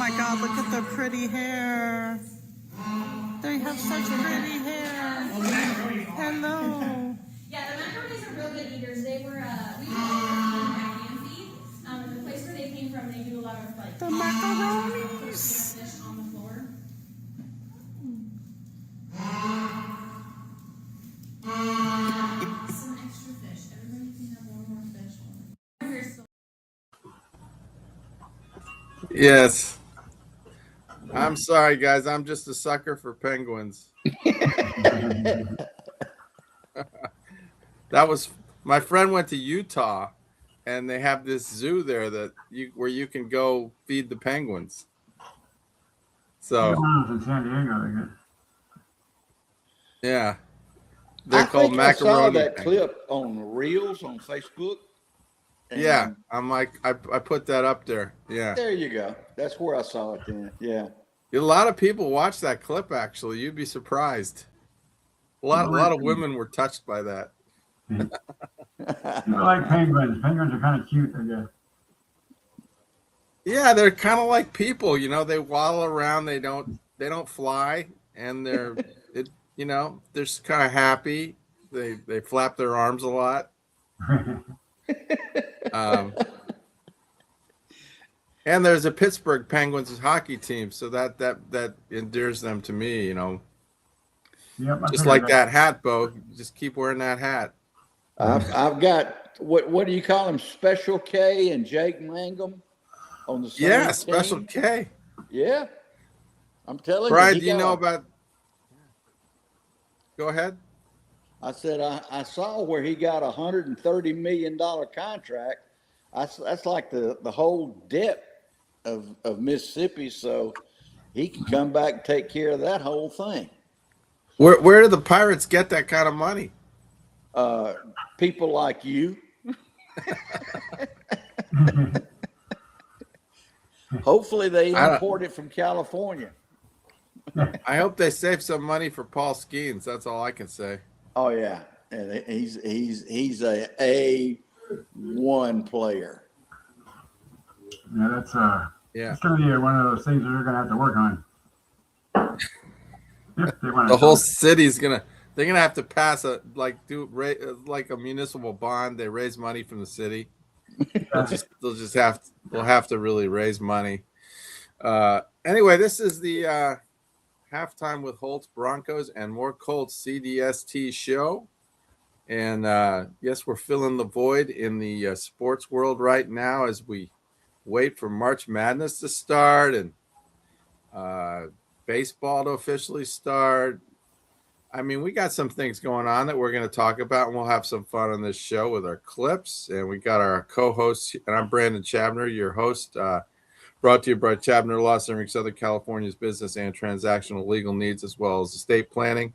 my God, look at their pretty hair. They have such pretty hair. Hello. Yeah, the macaronis are real good eaters. They were, we hand feed. The place where they came from, they do a lot of like the macaronis. Fish on the floor. Some extra fish. Everybody can have one more fish. Yes. I'm sorry, guys. I'm just a sucker for penguins. That was my friend went to Utah, and they have this zoo there where you can go feed the penguins. So in San Diego, yeah, they're called macaroni. I saw that clip on Reels on Facebook. Yeah, I'm like I put that up there. Yeah, there you go. That's where I saw it then. Yeah, a lot of people watch that clip. Actually, you'd be surprised. A lot of women were touched by that. I like penguins. Penguins are kind of cute, I guess. Yeah, they're kind of like people. You know, they waddle around. They don't fly, and they're just kind of happy. They flap their arms a lot. And there's a Pittsburgh Penguins hockey team, so that endears them to me, you know. Yep, just like that hat, Bo. Just keep wearing that hat. I've got what do you call them? Special K and Jake Mangum on the same team. Special K. Yeah, I'm telling Brian, you. Do you know about? Go ahead. I said I saw where he got $130 million contract. That's like the whole debt of Mississippi, so he can come back and take care of that whole thing. Where do the Pirates get that kind of money? People like you. Hopefully they import it from California. I hope they save some money for Paul Skeens. That's all I can say. Oh yeah, and he's a A1 player. Yeah, that's it's gonna be one of those things that they're gonna have to work on. If they want the whole city's they're gonna have to pass like a municipal bond. They raise money from the city. They'll have to really raise money. Anyway, this is the halftime with Holtz Broncos and more Colts CDST show. And yes, we're filling the void in the sports world right now as we wait for March Madness to start and baseball to officially start. I mean, we got some things going on that we're going to talk about, and we'll have some fun on this show with our clips. And we got our co-hosts, and I'm Brandon Chabner, your host, brought to you by Chabner Law, serving Southern California's business and transactional legal needs, as well as estate planning,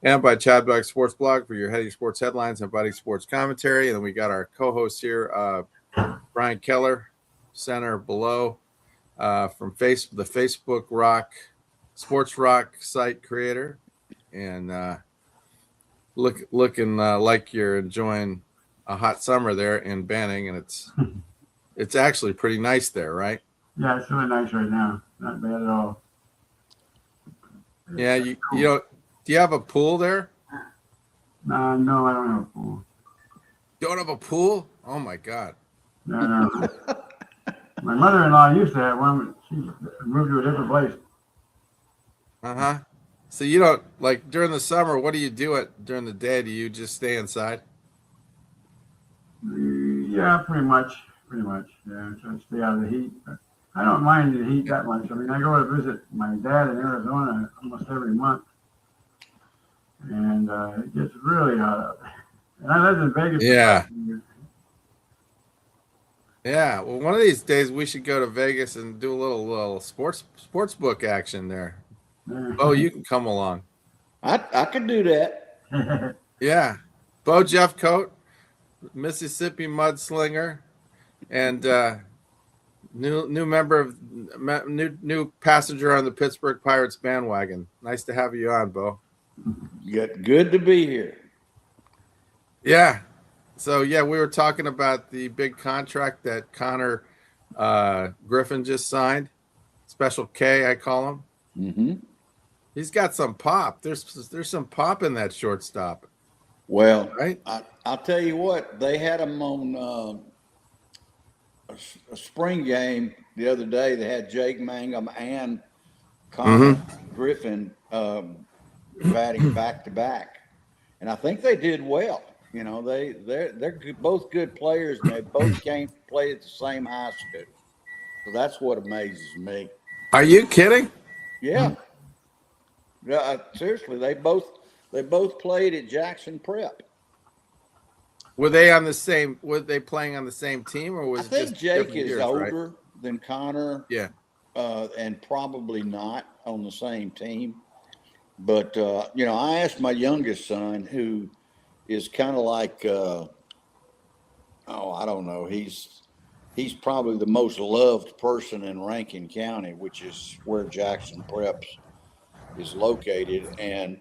and by Chadwick Sports Blog for your heady sports headlines and buddy sports commentary. And then we got our co-host here, Brian Keller, center below, from the Facebook Rock Sports Rock site creator, and looking like you're enjoying a hot summer there in Banning, and it's actually pretty nice there, right? Yeah, it's really nice right now. Not bad at all. Yeah, you don't. Do you have a pool there? No, I don't have a pool. Don't have a pool? Oh my God. No. My mother-in-law used to have one, but she moved to a different place. Uh-huh. So you don't, like, during the summer, what do you do during the day? Do you just stay inside? Yeah, pretty much. Yeah, try to stay out of the heat. But I don't mind the heat that much. I mean, I go to visit my dad in Arizona almost every month. And it gets really hot out there. And I lived in Vegas. Yeah. Yeah. Well, one of these days we should go to Vegas and do a little sports book action there. Bo, you can come along. I could do that. Yeah. Bo Jeffcoat, Mississippi mudslinger, and new member of new passenger on the Pittsburgh Pirates bandwagon. Nice to have you on, Bo. Good to be here. Yeah. So yeah, we were talking about the big contract that Connor Griffin just signed. Special K, I call him. Mm-hmm. He's got some pop. There's some pop in that shortstop. Well, Right? I'll tell you what, they had him on a spring game the other day. They had Jake Mangum and Connor Griffin batting back to back, and I think they did well. You know, they're both good players, and they both came to play at the same high school. So that's what amazes me. Are you kidding? Yeah. Yeah, seriously, they both played at Jackson Prep. Were they on the same? Were they playing on the same team, or was I it think just Jake different is years, older right? than Connor, Yeah. and probably not on the same team. But you know, I asked my youngest son, who is kind of like, I don't know, he's probably the most loved person in Rankin County, which is where Jackson Prep is located, and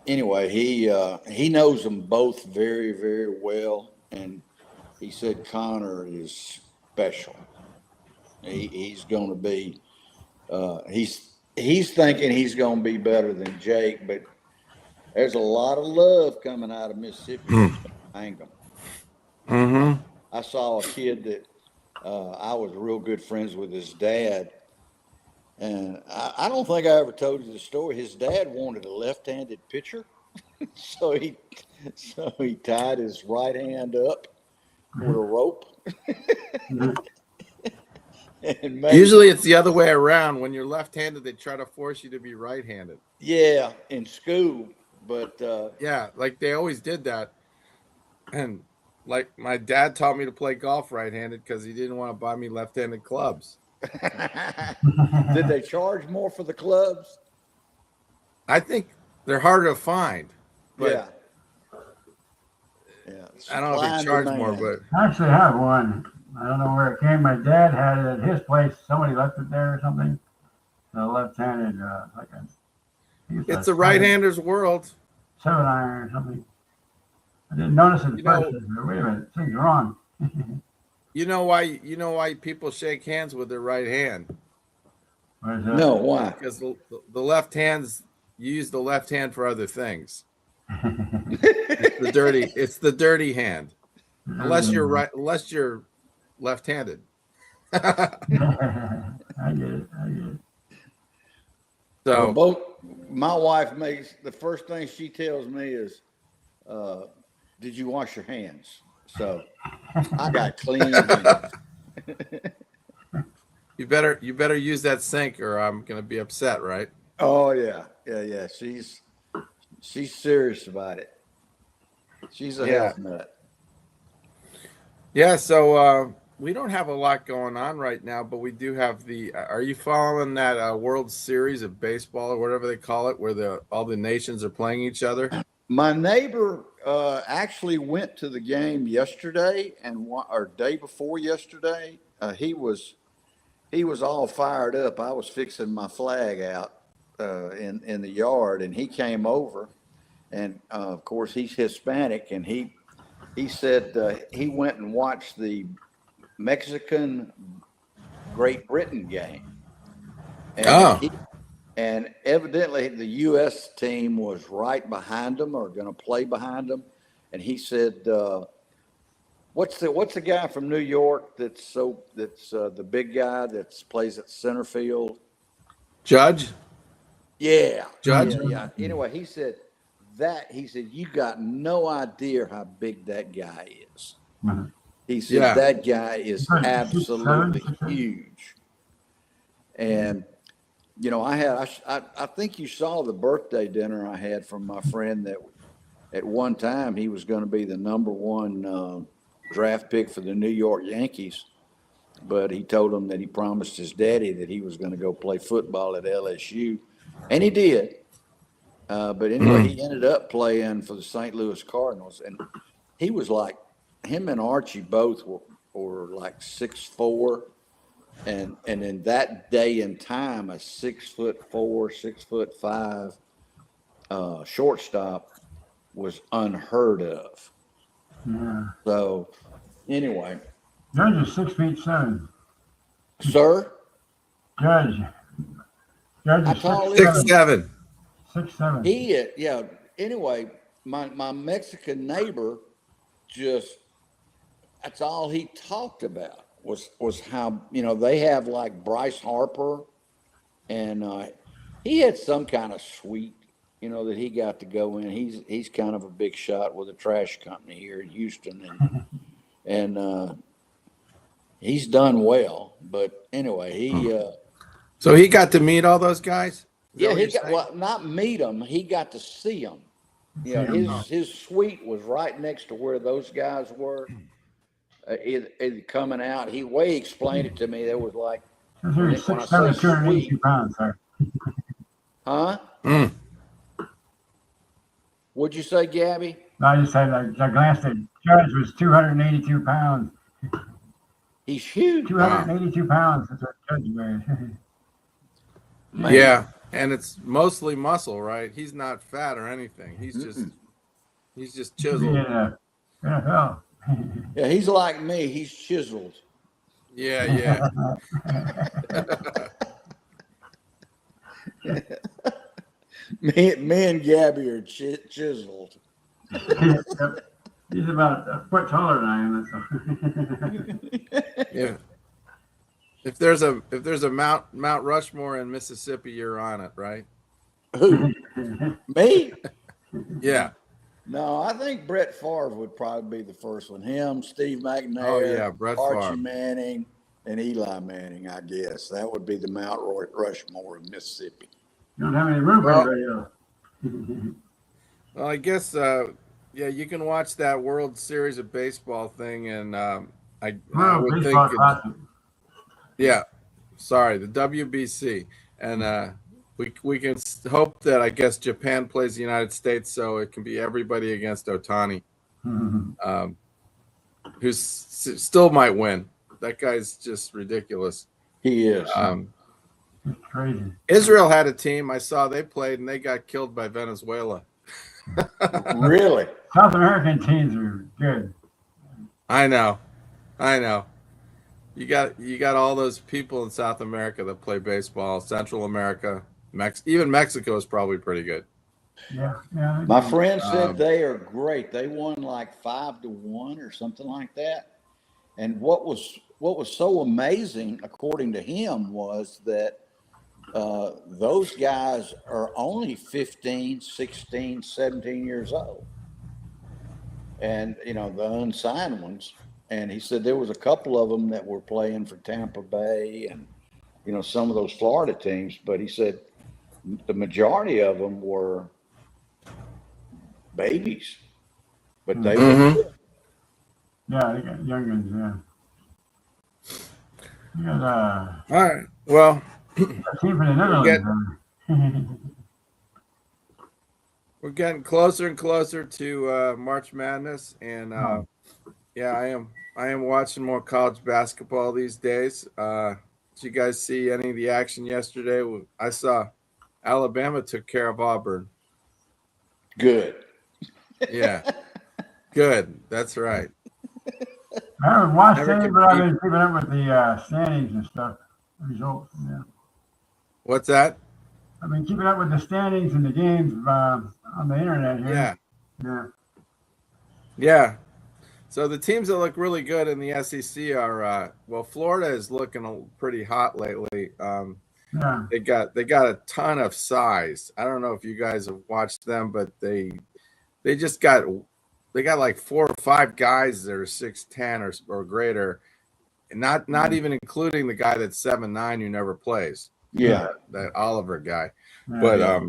anyway, he knows them both very, very well, and he said Connor is special. He's going to be. He's thinking he's going to be better than Jake, but there's a lot of love coming out of Mississippi. Mangum. Mm-hmm. I saw a kid that I was real good friends with his dad. And I don't think I ever told you the story. His dad wanted a left-handed pitcher, so he tied his right hand up with a rope. And Usually it's the other way around. When you're left-handed, they try to force you to be right-handed. yeah, in school, but Yeah, like they always did that. And like my dad taught me to play golf right-handed because he didn't want to buy me left-handed clubs. did they charge more for the clubs? I think they're harder to find. But Yeah. I don't know if they charge more, but I actually have one. I don't know where it came. My dad had it at his place. Somebody left it there or something. The left-handed, it's a right-hander's world. 7-iron or something. I didn't notice it You first. know- Wait a minute, thing's wrong. You know why people shake hands with their right hand? What is that? No, why? Because the left hands, you use the left hand for other things. It's the dirty hand. Unless you're left-handed. I get it. So Both my wife makes the first thing she tells me is, "Did you wash your hands?" So I got clean hands. you better use that sink, or I'm gonna be upset, right? Oh yeah. She's serious about it. She's a health nut. Yeah. So we don't have a lot going on right now, but we do have the. Are you following that World Series of baseball or whatever they call it, where all the nations are playing each other? My neighbor actually went to the game yesterday or day before yesterday. He was all fired up. I was fixing my flag out in the yard, and he came over, and of course he's Hispanic, and he said he went and watched the Mexican Great Britain game. And and evidently the U.S. team was right behind them or going to play behind them. And he said, what's the guy from New York that's the big guy that plays at center field? Judge? Yeah. Judge? Yeah. Anyway, he said, you got no idea how big that guy is. Mhm. He said, that guy is Right. absolutely huge. And, you know, I think you saw the birthday dinner I had from my friend that at one time he was going to be the number one draft pick for the New York Yankees. But he told him that he promised his daddy that he was going to go play football at LSU. And he did. But anyway, he ended up playing for the St. Louis Cardinals. And he was like, him and Archie both were like 6'4", and in that day and time, a 6'4", 6'5" shortstop was unheard of. Yeah. So anyway, Judge is 6'7". Sir, Judge. Judge I is call 6'7". 6'7". yeah. Anyway, my Mexican neighbor just, that's all he talked about was how, they have like Bryce Harper, and he had some kind of suite, that he got to go in. He's kind of a big shot with a trash company here in Houston, and he's done well. But anyway, So he got to meet all those guys? Is that yeah, what he you're got, saying? well, not meet them. He got to see them. His suite was right next to where those guys were. It coming out. He explained it to me. There was like, Says when here I he's say 6'7", suite, 282 pounds, sir. huh? Mm. What'd you say, Gabby? No, I just said, I glanced at Judge was 282 pounds. He's huge. 282 pounds. That's what Judge weighed. Man. Yeah, and it's mostly muscle, right? He's not fat or anything. He's just chiseled. Yeah. NFL. Yeah, he's like me. He's chiseled. Yeah. Me and Gabby are chiseled. He's about a foot taller than I am. So. Yeah. If there's a Mount Rushmore in Mississippi, you're on it, right? Who? Me? Yeah. No, I think Brett Favre would probably be the first one. Him, Steve McNair, Oh, yeah, Brett Archie Favre. Manning, and Eli Manning, I guess. That would be the Mount Rushmore of Mississippi. You don't have any room for Well- anybody else. Well, I guess you can watch that World Series of Baseball thing, and I would think Baseball classic. yeah. Sorry, the WBC, and we can hope that I guess Japan plays the United States, so it can be everybody against Ohtani, who still might win. That guy's just ridiculous. He is. It's crazy. Israel had a team. I saw they played, and they got killed by Venezuela. Really? South American teams are good. I know. You got all those people in South America that play baseball. Central America, even Mexico is probably pretty good. Yeah. My friend said they are great. They won like 5-1 or something like that. And what was so amazing, according to him, was that those guys are only 15, 16, 17 years old. And, the unsigned ones. And he said there was a couple of them that were playing for Tampa Bay and, some of those Florida teams. But he said the majority of them were babies. But they were good. Yeah, they got young ones, yeah. You got All right. Well, a team from the Netherlands. we're getting closer and closer to March Madness, and I am watching more college basketball these days. Did you guys see any of the action yesterday? I saw Alabama took care of Auburn. Good. Yeah, good. That's right. I haven't watched Never any, but I've compete. been keeping up with the standings and stuff. Results. Yeah. What's that? I've been keeping up with the standings and the games on the internet here. Yeah. Yeah. Yeah. So the teams that look really good in the SEC are Florida is looking pretty hot lately. Yeah. They got a ton of size. I don't know if you guys have watched them, but they got like 4 or 5 guys that are 6'10" or greater, and not even including the guy that's 7'9" who never plays. Yeah. That Oliver guy. Yeah. But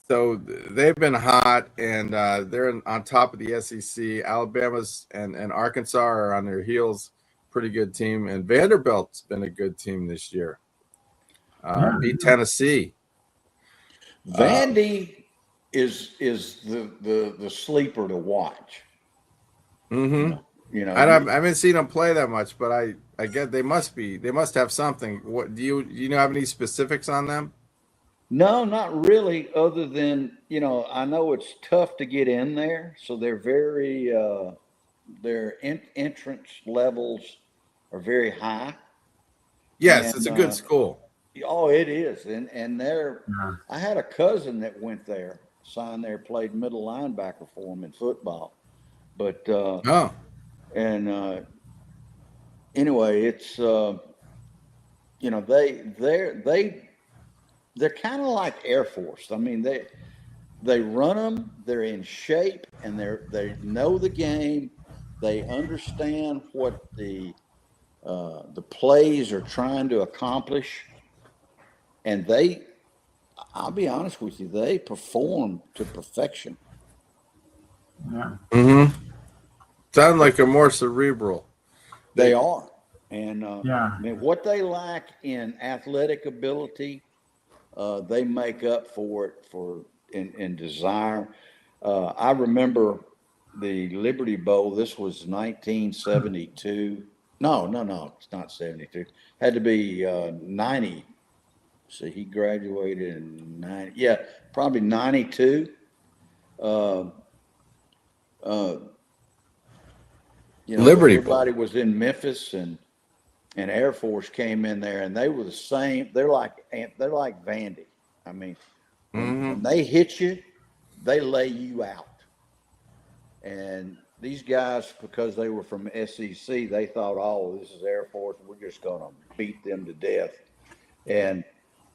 so they've been hot, and they're on top of the SEC. Alabama's and Arkansas are on their heels. Pretty good team, and Vanderbilt's been a good team this year. Beat Tennessee. Vandy is the sleeper to watch. I haven't seen them play that much, but I get they must have something. What do you have any specifics on them? No, not really, other than, I know it's tough to get in there. So they're very, their entrance levels are very high. Yes, And, it's a good school. Oh, it is. And there, Yeah. I had a cousin that went there, signed there, played middle linebacker for him in football. But, Oh, anyway, it's, you know, they're kind of like Air Force. I mean, they run them, they're in shape, and they know the game. They understand what the plays are trying to accomplish. And I'll be honest with you, they perform to perfection. Yeah. mm-hmm. Sound like a more cerebral. They are. And Yeah. I mean, what they lack in athletic ability, they make up for it in desire. I remember the Liberty Bowl. This was 1972. No, it's not 72. Had to be 90. So he graduated in 90. Yeah, probably 92. You know, Liberty everybody Bowl. was in Memphis, and Air Force came in there, and they were the same. They're like Vandy. I mean, when they hit you, they lay you out. And these guys, because they were from SEC, they thought, oh, this is Air Force. We're just going to beat them to death. And,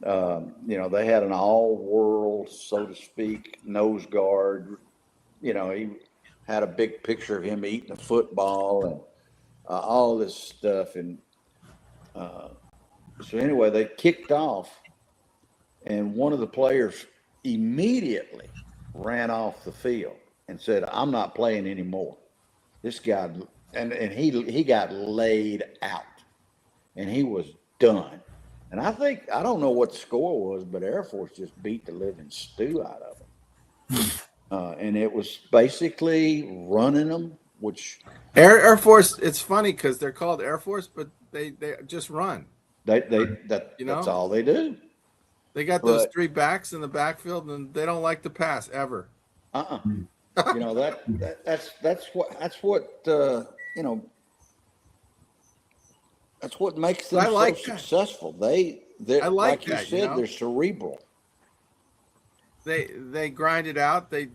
you know, they had an all-world, so to speak, nose guard. You know, he had a big picture of him eating a football and all this stuff. And so anyway, they kicked off, and one of the players immediately ran off the field and said, I'm not playing anymore. This guy, and he got laid out, and he was done. And I don't know what the score was, but Air Force just beat the living stew out of them. And it was basically running them, which Air Force. It's funny because they're called Air Force, but they just run. that's all they do. They got those three backs in the backfield, and they don't like to pass ever. You know, that's what you know, that's what makes them so successful. They're like you said, they're cerebral. They grind it out. They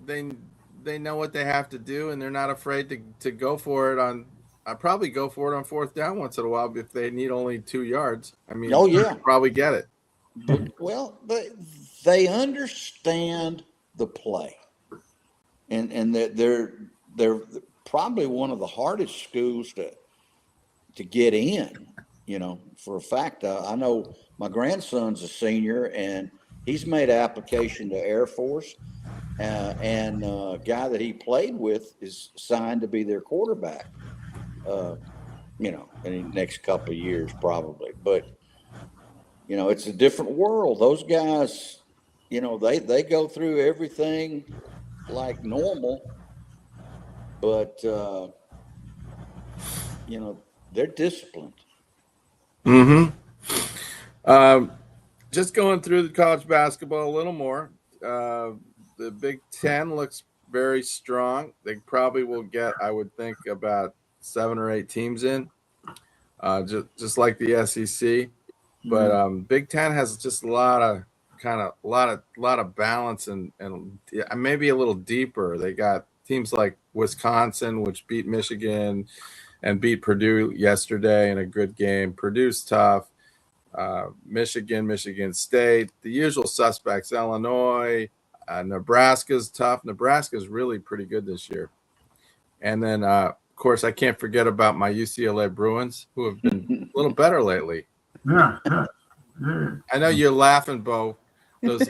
know what they have to do, and they're not afraid to go for it on. I probably go for it on fourth down once in a while if they need only 2 yards. I mean, oh yeah, probably get it. Well, they understand the play, and they're probably one of the hardest schools to get in. You know, for a fact, I know my grandson's a senior, and he's made application to Air Force, and a guy that he played with is signed to be their quarterback. You know, in the next couple of years probably, but. You know, it's a different world. Those guys, you know, they go through everything like normal, but, you know, they're disciplined. Just going through the college basketball a little more. The Big Ten looks very strong. They probably will get, I would think, about 7 or 8 teams in, just like the SEC. But Big Ten has just a lot of balance and maybe a little deeper. They got teams like Wisconsin, which beat Michigan and beat Purdue yesterday in a good game. Purdue's tough. Michigan State, the usual suspects. Illinois, Nebraska's tough. Nebraska's really pretty good this year. And then, of course, I can't forget about my UCLA Bruins, who have been a little better lately. Yeah. I know you're laughing, Bo. Those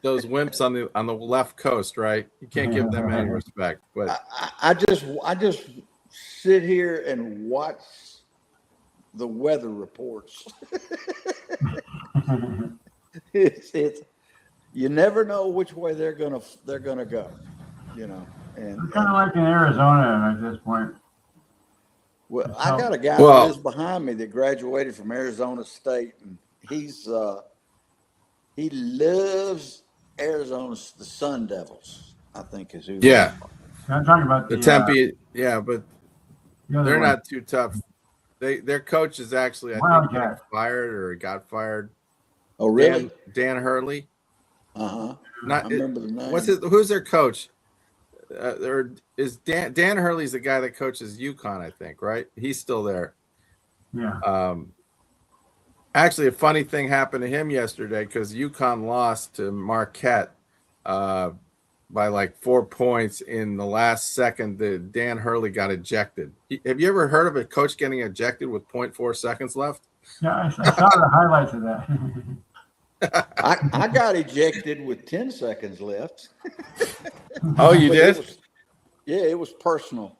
wimps on the left coast, right? You can't give them any respect. But I just sit here and watch the weather reports. it's you never know which way they're gonna go, you know. And it's kind of like in Arizona at this point. Well, I got a guy that lives behind me that graduated from Arizona State, and he loves Arizona, the Sun Devils, I think is who. Yeah. I'm talking about the Tempe. Yeah, but they're one. not too tough. Their coach is actually, I think, getting Wildcat. fired or got fired. Oh, really? Dan Hurley. Uh-huh. I Not remember the name. who's their coach? There is Dan Hurley's the guy that coaches UConn, I think, right? He's still there. Yeah. Actually, a funny thing happened to him yesterday because UConn lost to Marquette by like 4 points in the last second. Dan Hurley got ejected. Have you ever heard of a coach getting ejected with 0.4 seconds left? Yeah, I saw the highlights of that. I got ejected with 10 seconds left. Oh, you But did? it was personal.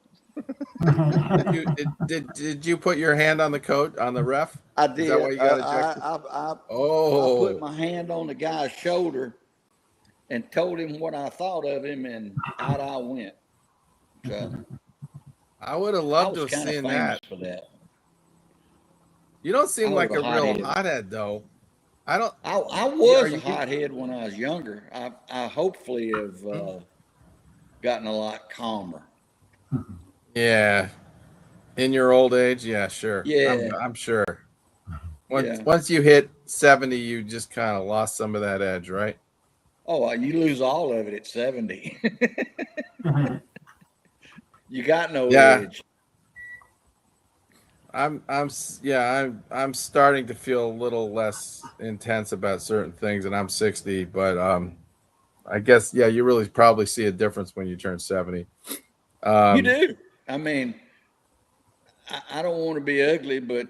Did you put your hand on the coach, on the ref? I did. Is that why you got ejected? I Oh, put my hand on the guy's shoulder and told him what I thought of him, and out I went. So I would have I loved to was have kind of seen famous that. for that. You don't seem I like was a a real hothead. hothead, though. I don't. I Are was you- a hothead when I was younger. I hopefully have gotten a lot calmer. Yeah. In your old age, yeah, sure. Yeah. I'm sure. Yeah. Once you hit 70, you just kind of lost some of that edge, right? Oh, you lose all of it at 70. You got no Yeah. edge. I'm starting to feel a little less intense about certain things, and I'm 60, but I guess you really probably see a difference when you turn 70. You do. I mean, I don't want to be ugly, but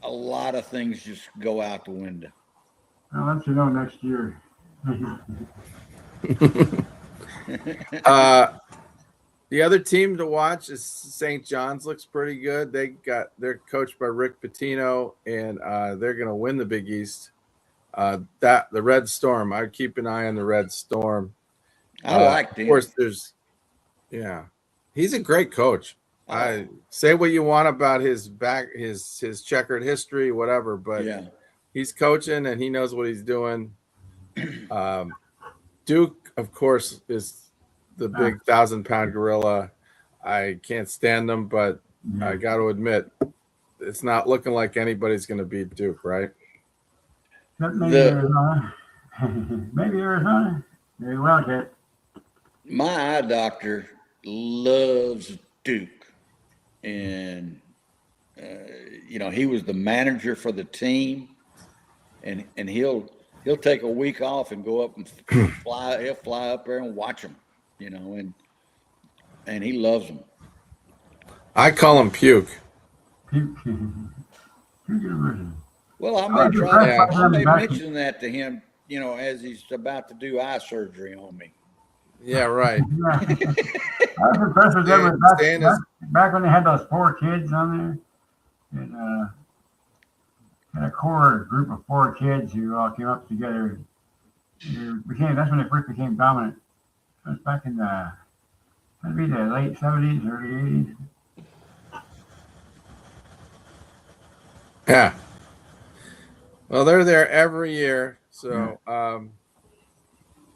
a lot of things just go out the window. I'll let you know next year. The other team to watch is St. John's. Looks pretty good. They're coached by Rick Pitino, and they're going to win the Big East. The Red Storm. I would keep an eye on the Red Storm. I like them. Of course, he's a great coach. I say what you want about his checkered history, whatever, but Yeah. he's coaching and he knows what he's doing. Duke, of course, is the big 1,000-pound gorilla. I can't stand them, but I got to admit, it's not looking like anybody's going to beat Duke, right? Maybe Arizona. Maybe Arizona. Maybe Wildcat. My eye doctor loves Duke, and he was the manager for the team, and he'll take a week off and go up and fly. He'll fly up there and watch them, and he loves them. I call him Puke. Puke University. Well, I may mention that to him, as he's about to do eye surgery on me. Yeah, right. Yeah. I was impressed with them back when they had those 4 kids on there. And had a core group of 4 kids who all came up together. That's when they first became dominant. It was back in the late 70s, early 80s. Yeah. Well, they're there every year. So,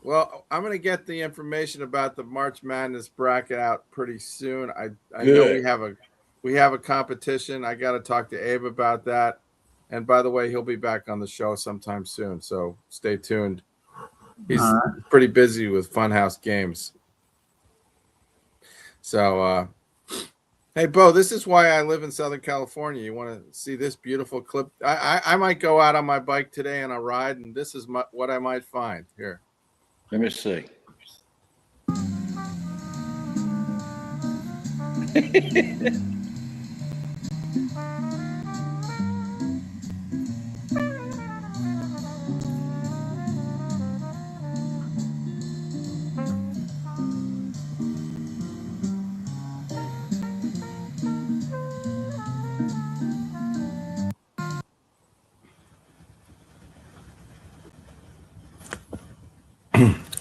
well, I'm going to get the information about the March Madness bracket out pretty soon. I know we have a competition. I got to talk to Abe about that. And by the way, he'll be back on the show sometime soon. So stay tuned. He's pretty busy with Funhouse Games. So, hey, Bo, this is why I live in Southern California. You want to see this beautiful clip? I might go out on my bike today on a ride, and this is what I might find here. Let me see.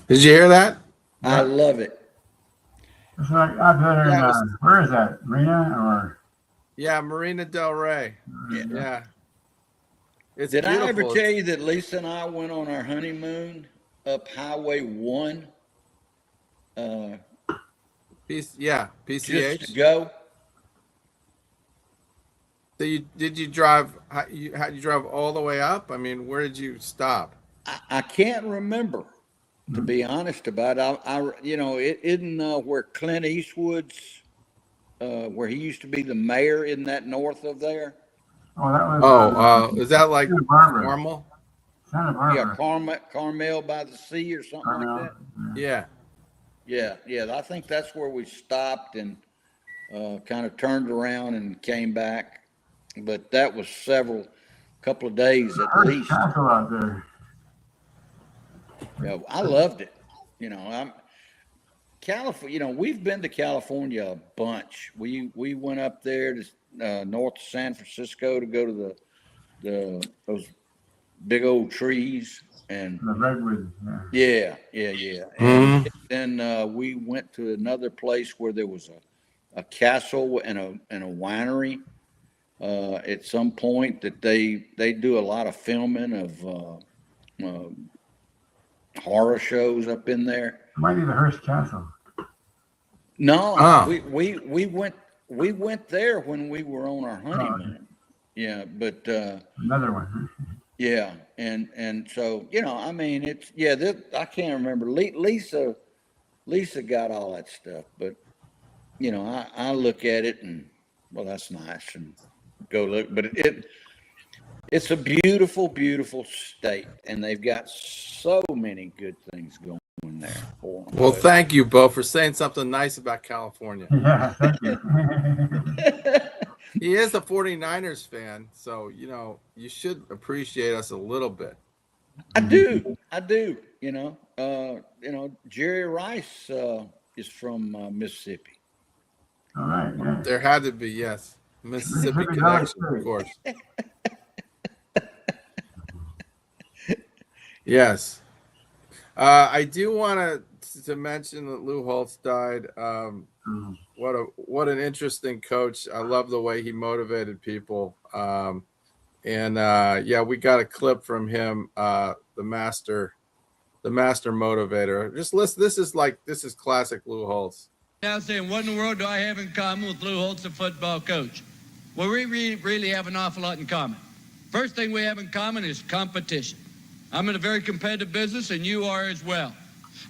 Did you hear that? I love it. It's like out there in, where is that? Marina or? Yeah, Marina Del Rey. Yeah. It's Did beautiful. I ever tell you that Lisa and I went on our honeymoon up Highway 1? PCH. Just to go. Did you drive? How you drive all the way up? I mean, where did you stop? I can't remember, to be honest about it. It isn't where Clint Eastwood's, where he used to be the mayor, isn't that north of there? Oh, that was. Is that like Santa Barbara. Carmel? Santa Barbara. Yeah, Carmel by the sea or something Carmel, like that. Yeah. Yeah. I think that's where we stopped and kind of turned around and came back. But that was couple of days at least. Castle out there. Yeah, I loved it. California. We've been to California a bunch. We went up there to north of San Francisco to go to those big old trees and The redwood. yeah. And then we went to another place where there was a castle and a winery. At some point that they do a lot of filming of horror shows up in there. Might be the Hearst Castle. No, we went there when we were on our honeymoon. Yeah, but Another one. yeah, and so I mean I can't remember. Lisa got all that stuff, but I look at it and well, that's nice and go look, but it's a beautiful, beautiful state, and they've got so many good things going there for them. Well, thank you, Bo, for saying something nice about California. Yeah, thank you. He is a 49ers fan, so you should appreciate us a little bit. I do. Jerry Rice is from Mississippi. All right. Yeah. There had to be, yes. Mississippi connection, of course. Yes. I do want to mention that Lou Holtz died. What an interesting coach. I love the way he motivated people. We got a clip from him, the master motivator. Just listen. This is classic Lou Holtz. Now saying, what in the world do I have in common with Lou Holtz, the football coach? Well, we really have an awful lot in common. First thing we have in common is competition. I'm in a very competitive business, and you are as well.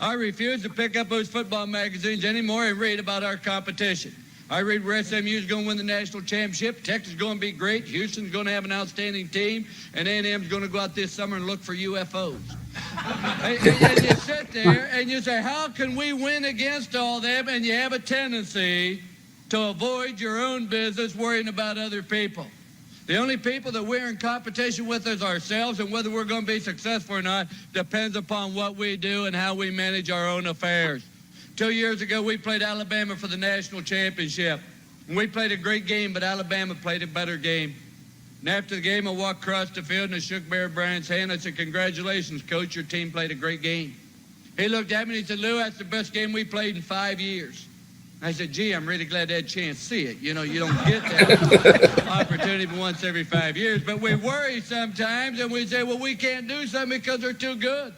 I refuse to pick up those football magazines anymore and read about our competition. I read where SMU is going to win the national championship, Texas is going to be great, Houston's going to have an outstanding team, and A&M's going to go out this summer and look for UFOs. and you sit there and you say, how can we win against all them? And you have a tendency to avoid your own business worrying about other people. The only people that we're in competition with is ourselves, and whether we're going to be successful or not depends upon what we do and how we manage our own affairs. 2 years ago, we played Alabama for the national championship. And we played a great game, but Alabama played a better game. And after the game, I walked across the field and I shook Bear Bryant's hand. I said, congratulations, coach, your team played a great game. He looked at me and he said, Lou, that's the best game we played in 5 years. I said, gee, I'm really glad I had a chance to see it. You don't get that opportunity but once every 5 years. But we worry sometimes and we say, well, we can't do something because they're too good.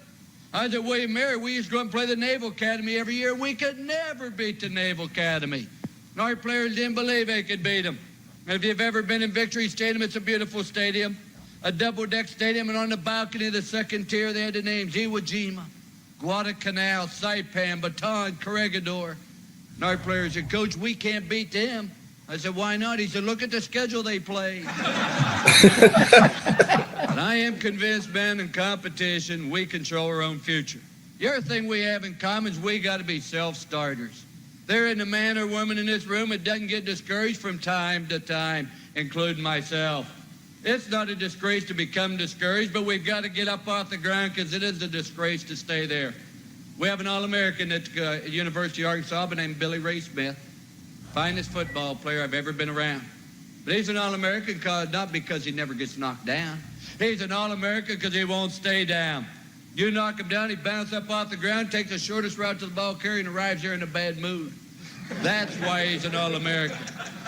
I was at William Mary. We used to go and play the Naval Academy every year. We could never beat the Naval Academy. And our players didn't believe they could beat them. And if you've ever been in Victory Stadium, it's a beautiful stadium, a double-deck stadium, and on the balcony of the second tier, they had the names Iwo Jima, Guadalcanal, Saipan, Bataan, Corregidor. And our players said, Coach, we can't beat them. I said, why not? He said, look at the schedule they play. And I am convinced, man, in competition, we control our own future. The other thing we have in common is we got to be self-starters. There isn't a man or woman in this room that doesn't get discouraged from time to time, including myself. It's not a disgrace to become discouraged, but we've got to get up off the ground because it is a disgrace to stay there. We have an All-American at University of Arkansas named Billy Ray Smith, finest football player I've ever been around. But he's an All-American not because he never gets knocked down. He's an All-American because he won't stay down. You knock him down, he bounces up off the ground, takes the shortest route to the ball carrier, and arrives there in a bad mood. That's why he's an All-American.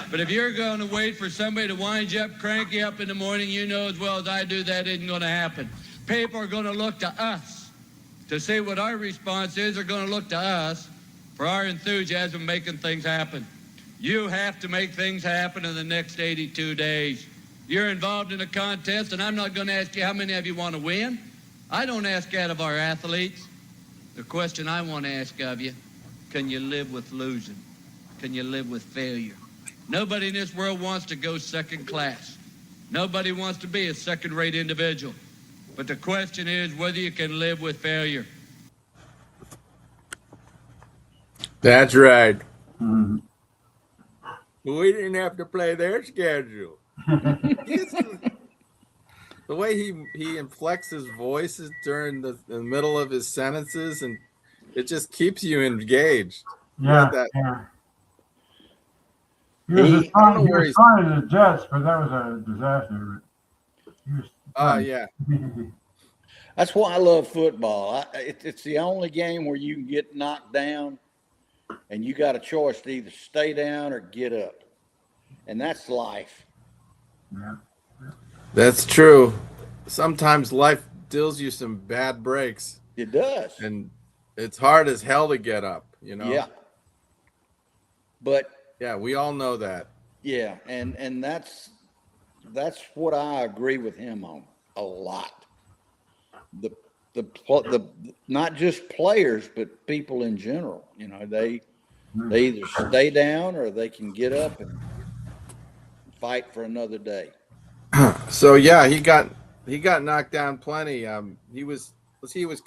But if you're going to wait for somebody to wind you up, crank you up in the morning, you know as well as I do that isn't going to happen. People are going to look to us to see what our response is. They're going to look to us for our enthusiasm making things happen. You have to make things happen in the next 82 days. You're involved in a contest, and I'm not going to ask you how many of you want to win. I don't ask that of our athletes. The question I want to ask of you, can you live with losing? Can you live with failure? Nobody in this world wants to go second class. Nobody wants to be a second-rate individual. But the question is whether you can live with failure. That's right. Mm-hmm. We didn't have to play their schedule. The way he inflects his voices during the middle of his sentences, and it just keeps you engaged. Yeah, That, yeah. He was fine in the Jets, but that was a disaster. Yeah. That's why I love football. It's the only game where you can get knocked down and you got a choice to either stay down or get up. And that's life. Yeah. That's true. Sometimes life deals you some bad breaks. It does. And it's hard as hell to get up, you know? Yeah. But yeah, we all know that. Yeah, and that's what I agree with him on a lot. The not just players, but people in general. You know, they either stay down or they can get up and fight for another day. So yeah, he got knocked down plenty. He was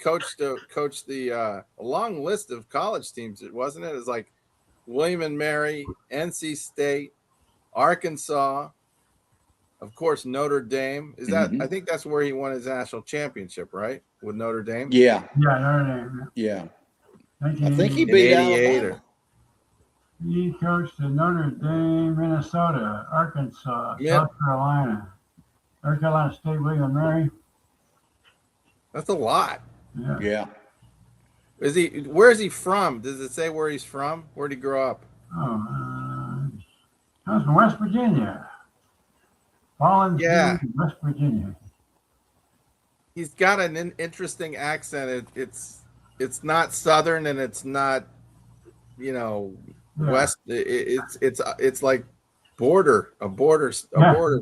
coached to coach the a long list of college teams, wasn't it? It's like William and Mary, NC State, Arkansas, of course Notre Dame. Is that I think that's where he won his national championship, right? With Notre Dame. Yeah. Yeah, Notre Dame. Yeah. I think he beat Alabama. He coached at Notre Dame, Minnesota, Arkansas, South Carolina, North Carolina State, William and Mary. That's a lot. Yeah. Yeah. Where is he from? Does it say where he's from? Where'd he grow up? Oh, I was from West Virginia. West Virginia. He's got an interesting accent. It's not Southern and it's not, West. It's like border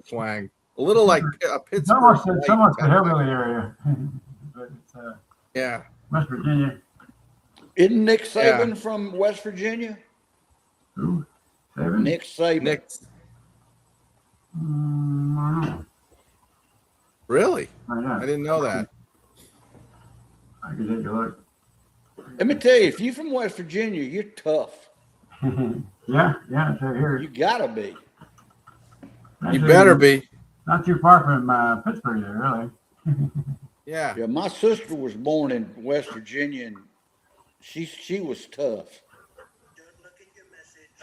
twang. A little like a Pittsburgh. It's almost the hillbilly area. But it's, West Virginia. Isn't Nick Saban from West Virginia? Who? Saban? Nick Saban. Really? I didn't know that. I can take a look. Let me tell you, if you're from West Virginia, you're tough. Yeah, so here. You gotta be. You better be. Not too far from Pittsburgh there, really. Yeah, my sister was born in West Virginia, and she was tough.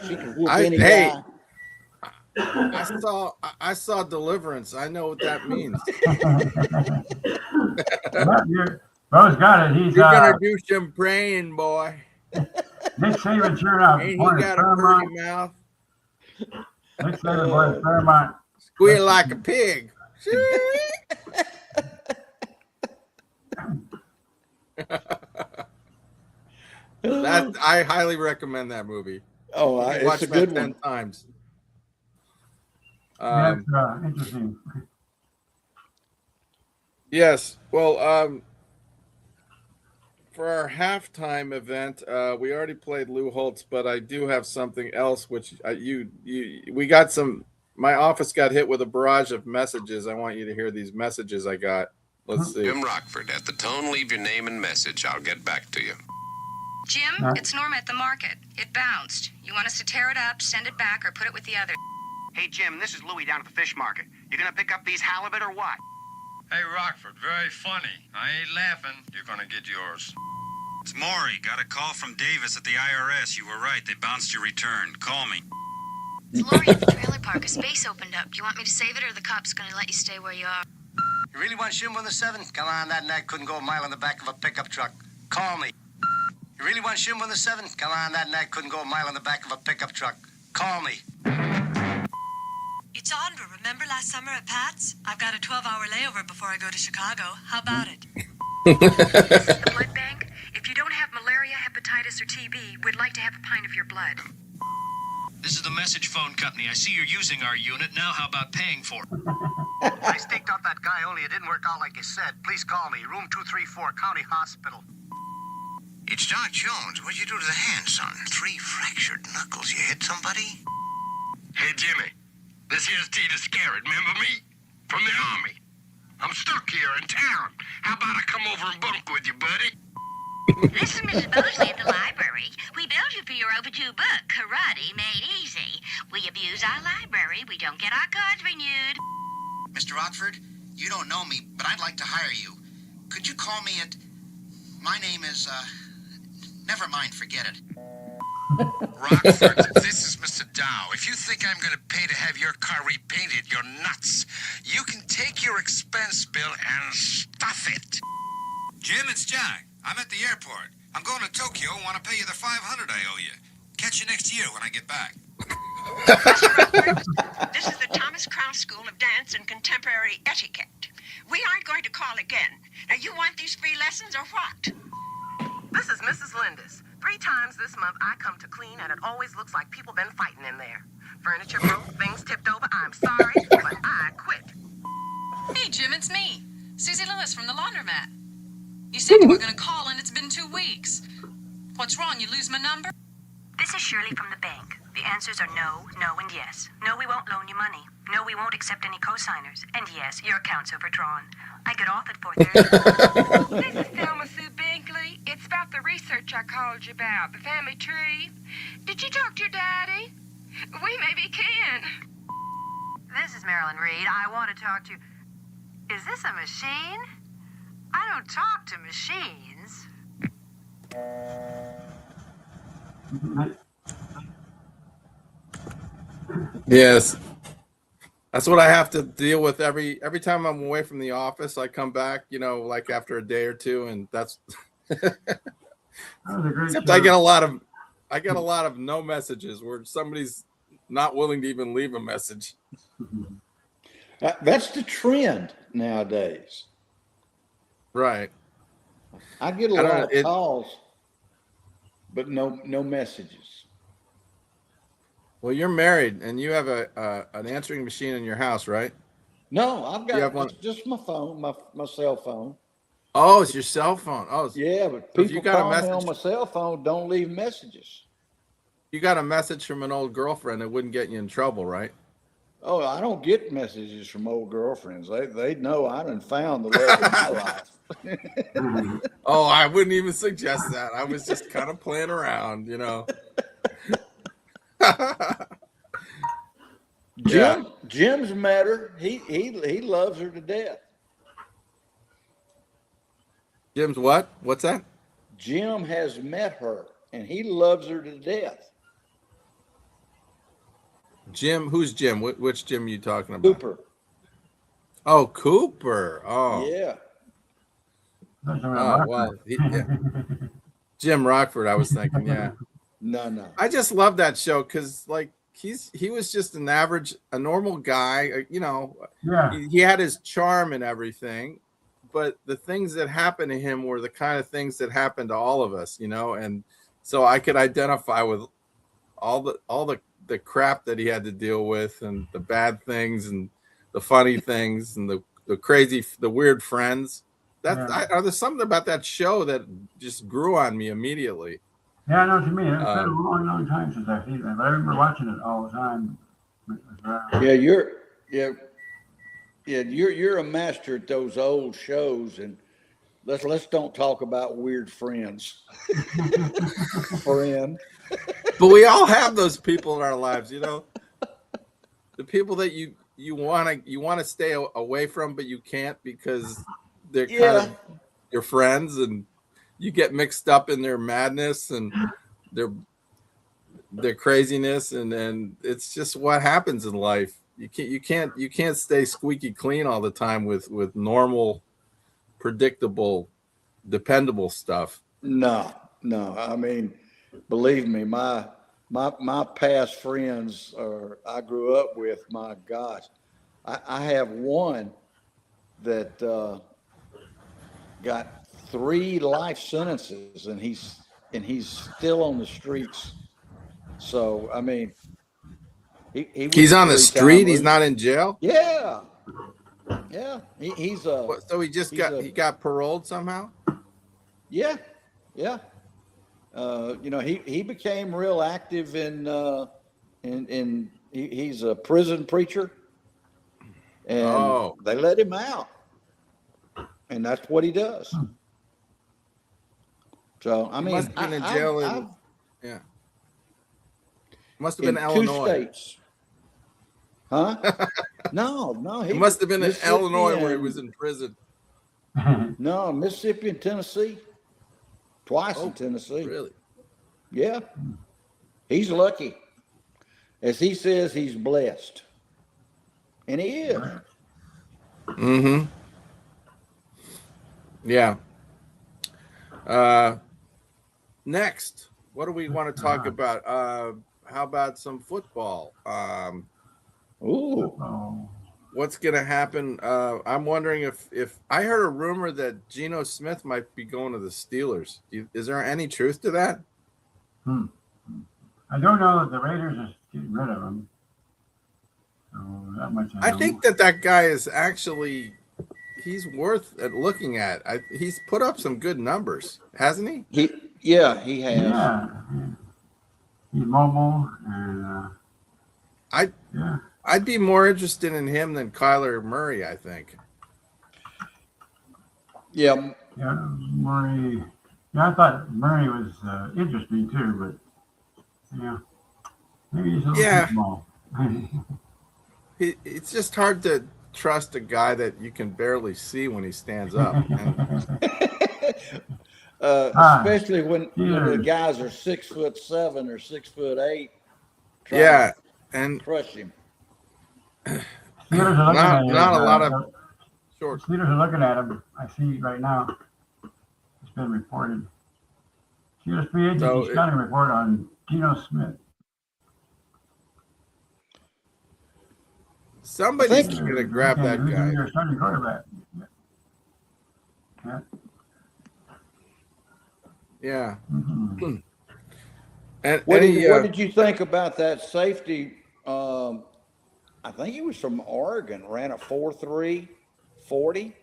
She could whoop any guy. I saw Deliverance. I know what that means. Bro's got it. He's You're gonna do some praying, boy. Nick Saban sure enough. Ain't he got a pretty mouth? Nick Saban boy, Fairmont. Squeal like a pig. I highly recommend that movie. Oh, it's a good 10 one. Times. That's interesting. Yes. Well, for our halftime event, we already played Lou Holtz, but I do have something else, which we got some. My office got hit with a barrage of messages. I want you to hear these messages I got. Let's see. Jim Rockford, at the tone, leave your name and message. I'll get back to you. Jim, it's Norma at the market. It bounced. You want us to tear it up, send it back, or put it with the other? Hey, Jim, this is Louie down at the fish market. You gonna pick up these halibut or what? Hey, Rockford, very funny. I ain't laughing. You're gonna get yours. It's Maury. Got a call from Davis at the IRS. You were right. They bounced your return. Call me. It's Lori at the trailer park. A space opened up. Do you want me to save it, or the cop's gonna let you stay where you are? You really want Shim on the 7? Come on, that nag couldn't go a mile in the back of a pickup truck. Call me. You really want Shim on the 7? Come on, that nag couldn't go a mile in the back of a pickup truck. Call me. It's Andra. Remember last summer at Pat's? I've got a 12-hour layover before I go to Chicago. How about it? The blood bank? If you don't have malaria, hepatitis, or TB, we'd like to have a pint of your blood. This is the message phone company. I see you're using our unit. Now how about paying for it? I staked out that guy, only it didn't work out like you said. Please call me. Room 234, County Hospital. It's Doc Jones. What'd you do to the hand, son? 3 fractured knuckles. You hit somebody? Hey, Jimmy. This here's Tita Scarrett. Remember me? From the Army. I'm stuck here in town. How about I come over and bunk with you, buddy? This is Mrs. Bosley at the library. We billed you for your overdue book, Karate Made Easy. We abuse our library. We don't get our cards renewed. Mr. Rockford, you don't know me, but I'd like to hire you. Could you call me at... My name is, Never mind, forget it. Rockford, this is Mr. Dow. If you think I'm going to pay to have your car repainted, you're nuts. You can take your expense bill and stuff it. Jim, it's Jack. I'm at the airport. I'm going to Tokyo and want to pay you the $500 I owe you. Catch you next year when I get back. This is the Thomas Crown School of Dance and Contemporary Etiquette. We aren't going to call again. Now, you want these free lessons or what? This is Mrs. Lindis. 3 times this month I come to clean, and it always looks like people been fighting in there. Furniture broke, things tipped over. I'm sorry, but I quit. Hey, Jim, it's me, Susie Lewis from the laundromat. You said you were going to call, and it's been 2 weeks. What's wrong? You lose my number? This is Shirley from the bank. The answers are no, no, and yes. No, we won't loan you money. No, we won't accept any co-signers. And yes, your account's overdrawn. I get off at 4:30. This is Thelma Sue Binkley. It's about the research I called you about, the family tree. Did you talk to your daddy? We maybe can. This is Marilyn Reed. I want to talk to... Is this a machine? I don't talk to machines. Yes. That's what I have to deal with every time I'm away from the office. I come back, like after a day or two, and that's That was a great except show. I get a lot of no messages where somebody's not willing to even leave a message. That's the trend nowadays. Right. I get a lot of calls, but no messages. Well, you're married and you have an answering machine in your house, right? No, I've You have got one? just my phone, my cell phone. Oh, it's your cell phone. Oh, Yeah, but if people you got a call me on message, my cell phone, don't leave messages. you got a message from an old girlfriend that wouldn't get you in trouble, right? Oh, I don't get messages from old girlfriends. They know I done found the love of my life. Oh, I wouldn't even suggest that. I was just kind of playing around, Jim's met her. He loves her to death. Jim's what? What's that? Jim has met her, and he loves her to death. Jim, who's Jim? Which Jim are you talking about? Cooper. Oh, Cooper. Oh, Yeah. oh well. Yeah. Jim Rockford, I was thinking, yeah. No. I just love that show because, he was just a normal guy. Yeah. He had his charm and everything, but the things that happened to him were the kind of things that happened to all of us, and so I could identify with all the crap that he had to deal with, and the bad things and the funny things and the weird friends. There's something about that show that just grew on me immediately. Yeah, I know what you mean. It's been a long, long time since I've seen it, but I remember watching it all the time. You're a master at those old shows, and let's don't talk about weird friends. Friend. But we all have those people in our lives, the people that you want to stay away from, but you can't because they're kind of your friends, and you get mixed up in their madness and their craziness, and then it's just what happens in life. You can't stay squeaky clean all the time with normal, predictable, dependable stuff. No. I mean, believe me, my past friends I grew up with. My gosh, I have one that got 3 life sentences, and he's still on the streets. So I mean, He's on the street. He's not in jail. Yeah. Yeah. He's So he got paroled somehow. Yeah. Yeah. He became real active he's a prison preacher, and they let him out, and that's what he does. So I mean, must have been in jail yeah. Must have been in Illinois. 2 states. Huh? No. It must have been in Illinois where he was in prison. No, Mississippi and Tennessee. Twice in Tennessee. Really? Yeah. He's lucky. As he says, he's blessed. And he is. Mm-hmm. Yeah. Next, what do we want to talk about? How about some football? What's going to happen? I'm wondering if I heard a rumor that Geno Smith might be going to the Steelers. Is there any truth to that? I don't know that the Raiders are getting rid of him. So that much I think that guy is actually, he's worth looking at. He's put up some good numbers, hasn't he? He has. Yeah. He's mobile, and I'd be more interested in him than Kyler Murray, I think. Yeah. Yeah, Murray. Yeah, I thought Murray was interesting too, but yeah, maybe he's a little too small. It's just hard to trust a guy that you can barely see when he stands up. Especially when the guys are 6'7" or 6'8". Yeah, and crush him. Not a lot of short. Steelers are looking at him. I see right now. It's been reported. Steelers free agency scouting report on Geno Smith. Somebody's going to grab that guy. Your starting quarterback. Yeah. Mm-hmm. And what did you think about that safety? I think he was from Oregon. Ran a 4.3 40.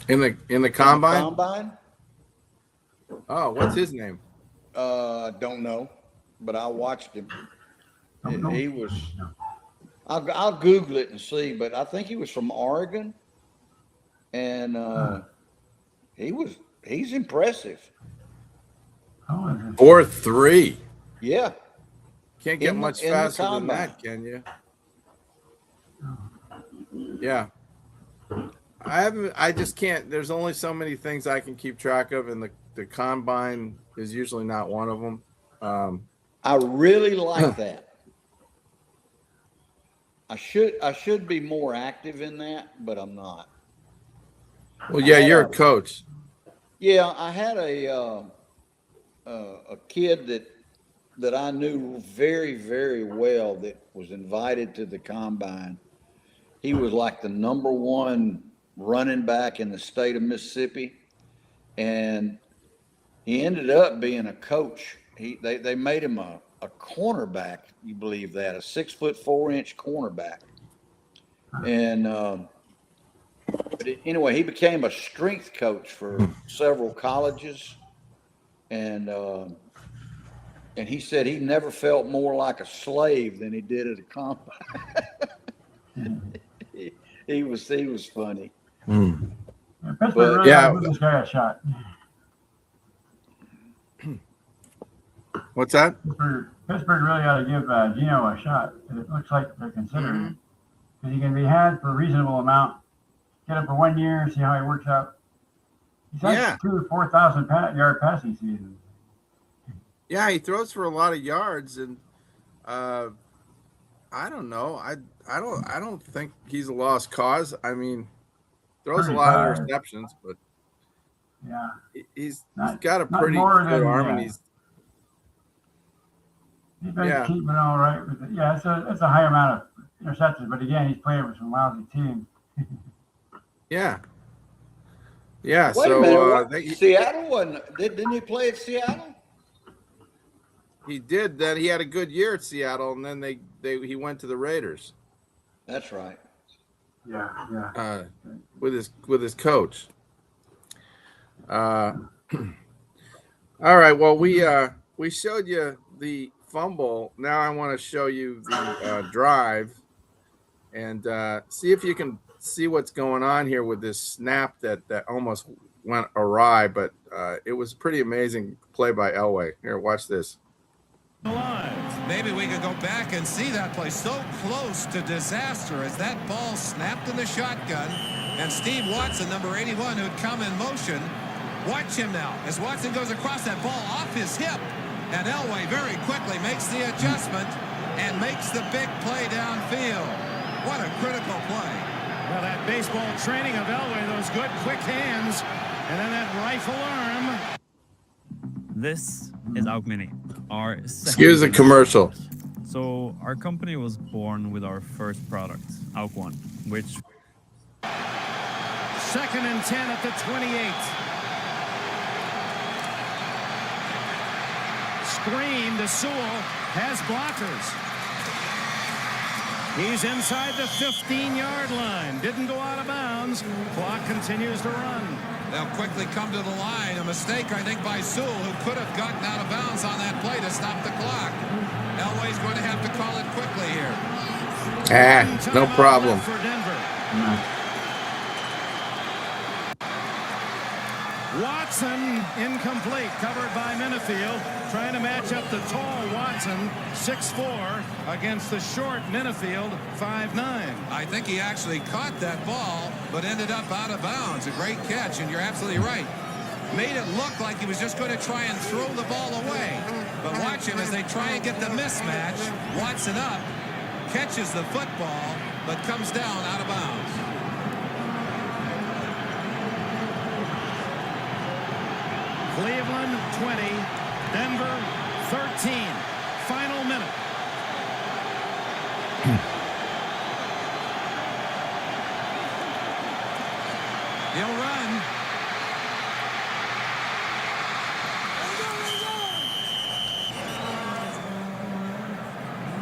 In the combine. Combine. Oh, what's his name? Don't know, but I watched him. He was. I'll Google it and see, but I think he was from Oregon, and he's impressive. 4.3. Yeah. Can't get much faster than that, can you? Yeah. I just can't. There's only so many things I can keep track of, and the combine is usually not one of them. I really like that. I should be more active in that, but I'm not. Well, yeah, you're a coach. Yeah, I had a kid that I knew very, very well that was invited to the combine. He was like the #1 running back in the state of Mississippi, and he ended up being a coach. They made him a cornerback. You believe that? A 6'4" cornerback. And but anyway, he became a strength coach for several colleges, and he said he never felt more like a slave than he did at a combine. he was funny. Pittsburgh really ought to give this guy a shot. What's that? Pittsburgh really ought to give Geno a shot. It looks like they're considering it. Because he can be had for a reasonable amount. Get him for 1 year, see how he works out. He's had 2,000 to 4,000 yard passing seasons. Yeah, he throws for a lot of yards, and I don't know. I don't think he's a lost cause. I mean, throws a lot of interceptions, but he's got a pretty good arm, and he's been keeping all right with it. Yeah, it's a high amount of interceptions, but again, he's playing with some lousy teams. Yeah. Wait a minute, Seattle wasn't. Didn't he play at Seattle? He did. Then he had a good year at Seattle, and then he went to the Raiders. That's right. Yeah. With his coach. All right. Well, we showed you the fumble. Now I want to show you the drive, and see if you can see what's going on here with this snap that almost went awry, but it was pretty amazing play by Elway. Here, watch this. Maybe we could go back and see that play. So close to disaster as that ball snapped in the shotgun, and Steve Watson, number 81, who'd come in motion. Watch him now as Watson goes across that ball off his hip, and Elway very quickly makes the adjustment and makes the big play downfield. What a critical play. Well, that baseball training of Elway, those good quick hands, and then that rifle arm. This is Auk Mini, our Excuse the commercial. So our company was born with our first product, Auk One, which 2nd and 10 at the 28. Screen to Sewell, has blockers. He's inside the 15-yard line. Didn't go out of bounds. Clock continues to run. They'll quickly come to the line. A mistake, I think, by Sewell, who could have gotten out of bounds on that play to stop the clock. Elway's going to have to call it quickly here. No problem. For Denver. Watson incomplete, covered by Minifield, trying to match up the tall Watson, 6'4", against the short Minifield, 5'9". I think he actually caught that ball, but ended up out of bounds. A great catch, and you're absolutely right. Made it look like he was just going to try and throw the ball away. But watch him as they try and get the mismatch. Watson up, catches the football, but comes down out of bounds. Cleveland 20, Denver 13. Final minute. He'll run.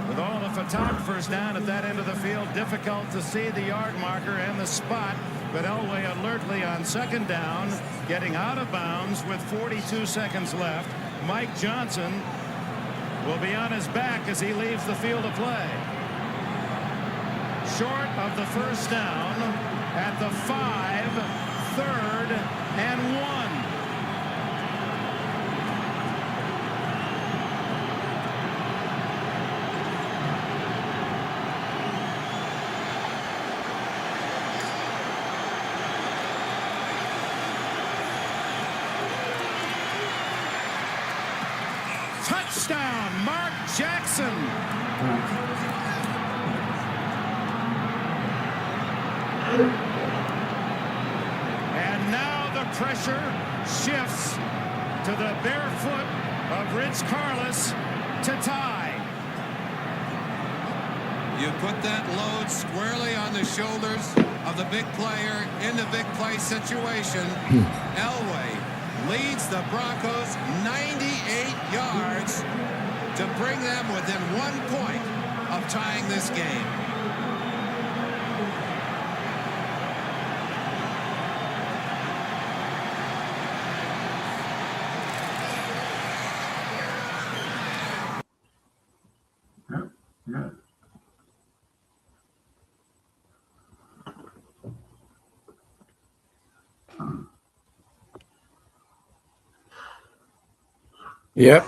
With all the photographers down at that end of the field, difficult to see the yard marker and the spot. But Elway alertly on 2nd down, getting out of bounds with 42 seconds left. Mike Johnson will be on his back as he leaves the field of play. Short of the 1st down at the 5, 3rd and 1. Touchdown, Mark Jackson. And now the pressure shifts to the bare foot of Rich Carlos to tie. You put that load squarely on the shoulders of the big player in the big play situation. Elway leads the Broncos 98 yards to bring them within 1 point of tying this game. Yeah. Yep.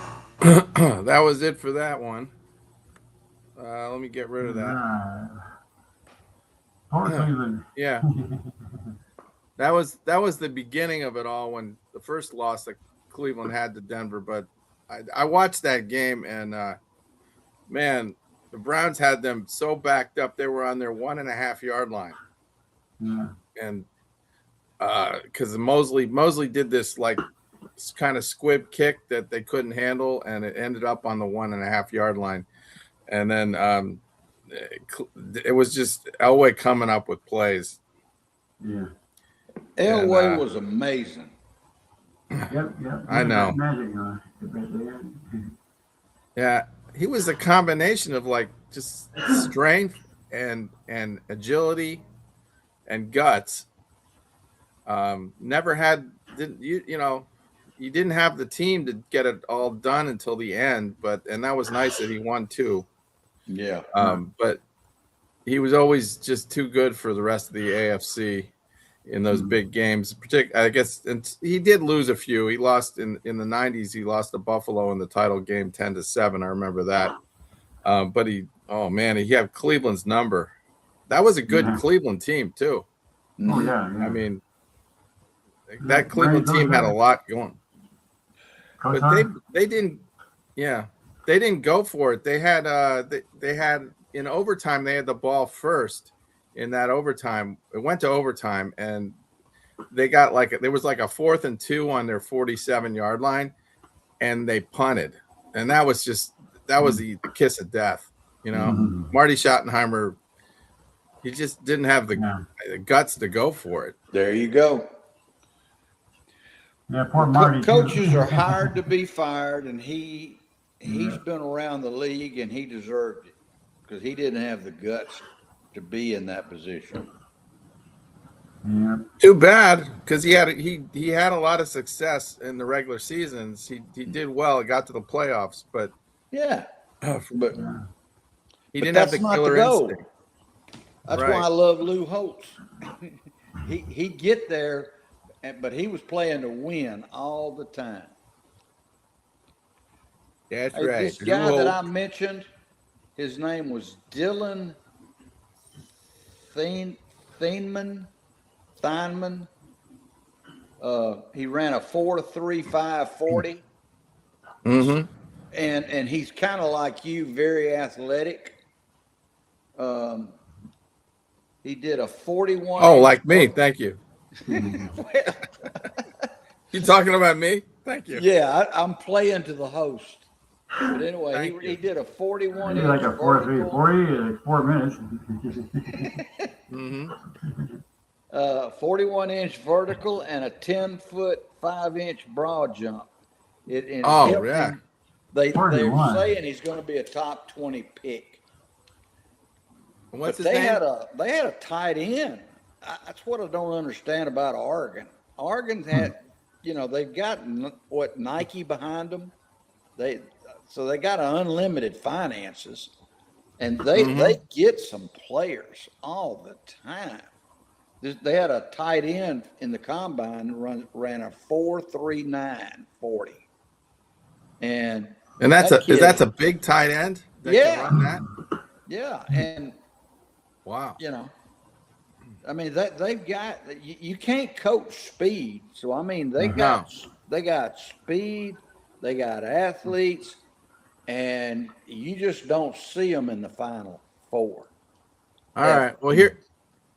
That was it for that one. Let me get rid of that. Poor Cleveland. Yeah. That was the beginning of it all when the first loss that Cleveland had to Denver. But I watched that game, and man, the Browns had them so backed up they were on their 1.5 yard line. Yeah. And because Mosley did this like kind of squib kick that they couldn't handle, and it ended up on the 1.5 yard line. And then it was just Elway coming up with plays. Yeah. Elway was amazing. Yep. I know. Magic, Yeah, he was a combination of like just strength and agility and guts. Never had you know, you didn't have the team to get it all done until the end, and that was nice that he won too. Yeah. But he was always just too good for the rest of the AFC in those big games. I guess, and he did lose a few. He lost in the 90s. He lost to Buffalo in the title game 10-7. I remember that. But he had Cleveland's number. That was a good Cleveland team too. Oh yeah. I mean, that Cleveland team had a lot going. But they didn't go for it. They had in overtime, they had the ball first in that overtime. It went to overtime, and they got there was like a 4th and 2 on their 47-yard line, and they punted. And that was the kiss of death. You know, Marty Schottenheimer, he just didn't have the guts to go for it. There you go. Yeah, poor Marty. Coaches are hired to be fired, and he's been around the league, and he deserved it because he didn't have the guts to be in that position. Yeah. Too bad, because he had a lot of success in the regular seasons. He did well. He got to the playoffs, but yeah, but he didn't have the killer instinct. That's why I love Lou Holtz. He'd get there, but he was playing to win all the time. That's right. This guy that I mentioned, his name was Dylan Theinman. He ran a 4.35 40. Mm-hmm. And he's kind of like you, very athletic. He did a 41. Oh, like me. Thank you. You talking about me? Thank you. Yeah, I'm playing to the host. But anyway, he did a 41. He did like a 4.3 40 in like 4 minutes. Mm-hmm. 41-inch vertical and a 10-foot 5-inch broad jump. They're saying he's going to be a top 20 pick. What's his name? They had a tight end. That's what I don't understand about Oregon. Oregon's had, they've got Nike behind them. So they got unlimited finances, and they get some players all the time. They had a tight end in the combine ran a 4.39 40, and that's a big tight end. Can run that? Yeah, and wow, I mean they've got you can't coach speed, so I mean they got speed, they got athletes, and you just don't see them in the Final Four. All right, well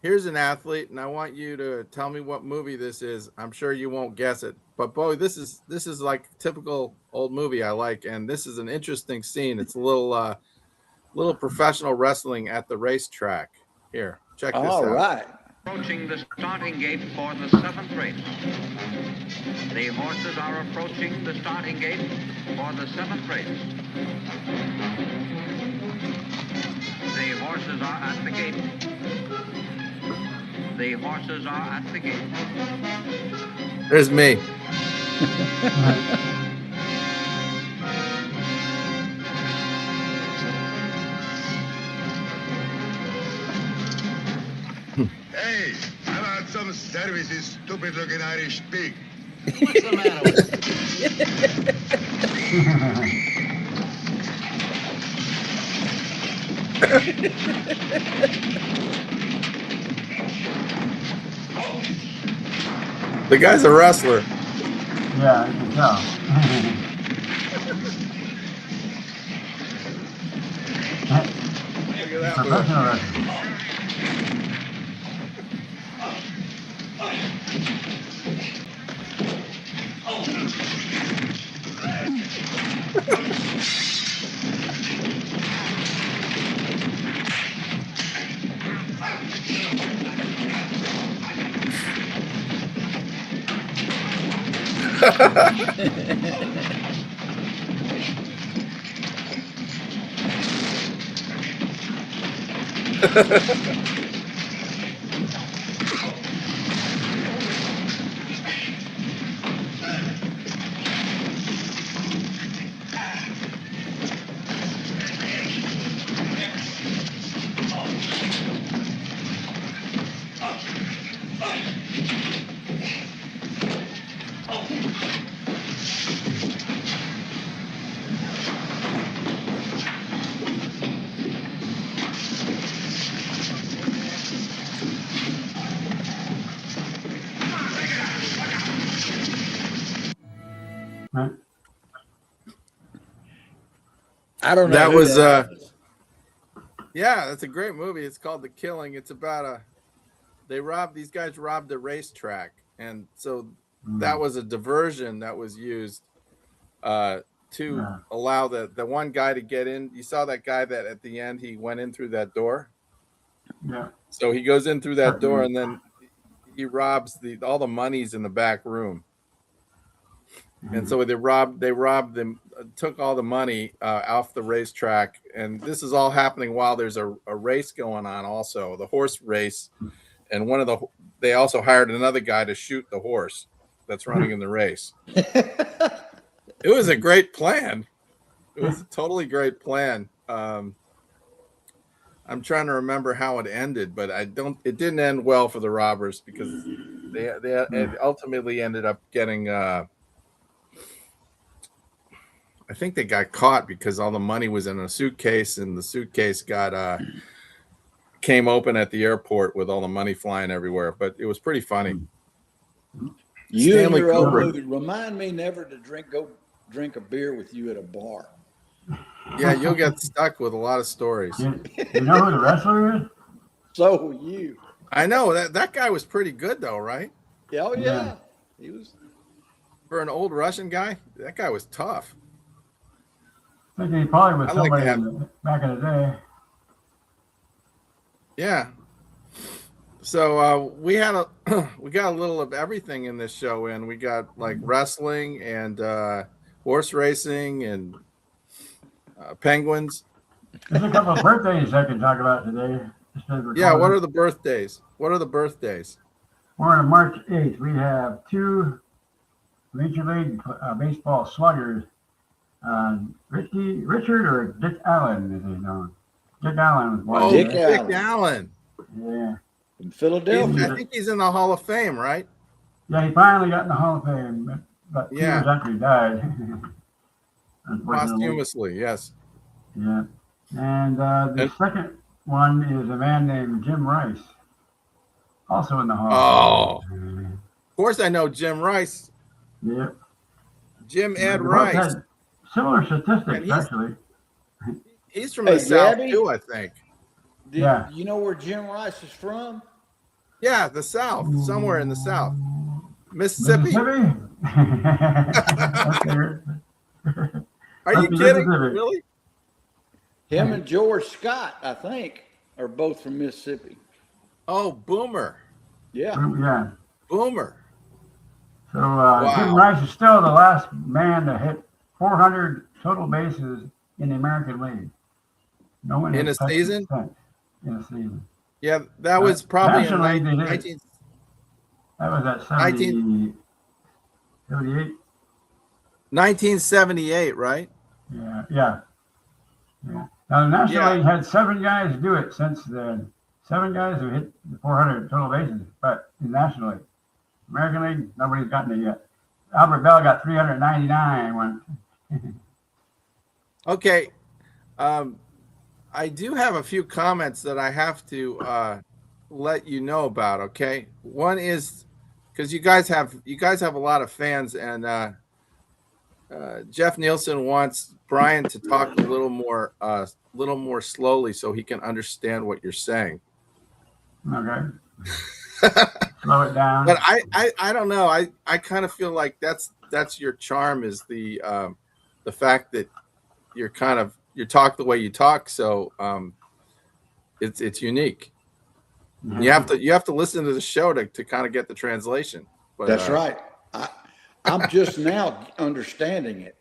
here's an athlete, and I want you to tell me what movie this is. I'm sure you won't guess it, but boy, this is like typical old movie I like, and this is an interesting scene. It's a little professional wrestling at the racetrack. Here, check this out. All right. Approaching the starting gate for the 7th race. The horses are approaching the starting gate for the 7th race. The horses are at the gate. The horses are at the gate. There's me. Hey, how about some service, you stupid-looking Irish pig? What's the matter with The guy's a wrestler. Yeah, I can tell. Look at that Professional wrestler. I don't know. That who was that is. yeah, that's a great movie. It's called The Killing. It's about these guys robbed a racetrack, and so that was a diversion that was used to allow the one guy to get in. You saw that guy that at the end he went in through that door. Yeah. So he goes in through that door, and then he robs all the money's in the back room. And so they robbed them, took all the money off the racetrack, and this is all happening while there's a race going on, also the horse race, and they also hired another guy to shoot the horse that's running in the race. It was a great plan. It was a totally great plan. I'm trying to remember how it ended, but it didn't end well for the robbers because they ultimately ended up getting. I think they got caught because all the money was in a suitcase, and the suitcase came open at the airport with all the money flying everywhere. But it was pretty funny. You Stanley and your old Kubrick. movie remind me never to go drink a beer with you at a bar. Yeah, you'll get stuck with a lot of stories. You know who the wrestler is? So will you. I know that guy was pretty good though, right? Yeah, oh yeah. He was For an old Russian guy. That guy was tough. I think he probably was I like somebody to back in the day. Yeah. So we got a little of everything in this show, and we got like wrestling and horse racing and penguins. There's a couple of birthdays I can talk about today. Yeah, what are the birthdays? What are the birthdays? We're on March 8th. We have two Major League Baseball sluggers. Richard or Dick Allen, is he known? Dick Allen was born. Dick Allen. Yeah. In Philadelphia. I think he's in the Hall of Fame, right? Yeah, he finally got in the Hall of Fame, but 2 years after he died. Posthumously, yes. Yeah. And the second one is a man named Jim Rice, also in the Hall of Fame. Of course I know Jim Rice. Yeah. Jim Ed They both Rice. had similar statistics, actually. He's from the South too, I think. Yeah. You know where Jim Rice is from? Yeah, the South, somewhere in the South. Mississippi? Okay. Are you kidding? Really? Him and George Scott, I think, are both from Mississippi. Oh, Boomer. Yeah. Yeah. Boomer. So Jim Rice is still the last man to hit 400 total bases in the American League. No one In has a touched season? it since. In a season. Yeah, that was probably in Nationally, 19... That was at 78. 1978, right? Yeah. Now, the National League had 7 guys do it since then. 7 guys who hit the 400 total bases, but in National League. American League, nobody's gotten it yet. Albert Bell got 399 once. Okay. I do have a few comments that I have to let you know about, okay? One is because you guys have a lot of fans, and Jeff Nielsen wants Brian to talk a little more slowly so he can understand what you're saying. Okay. Slow it down. But I don't know. I kind of feel like that's your charm, is the fact that you talk the way you talk. So it's unique. Mm-hmm. You have to listen to the show to kind of get the translation. But, that's right. I'm just now understanding it.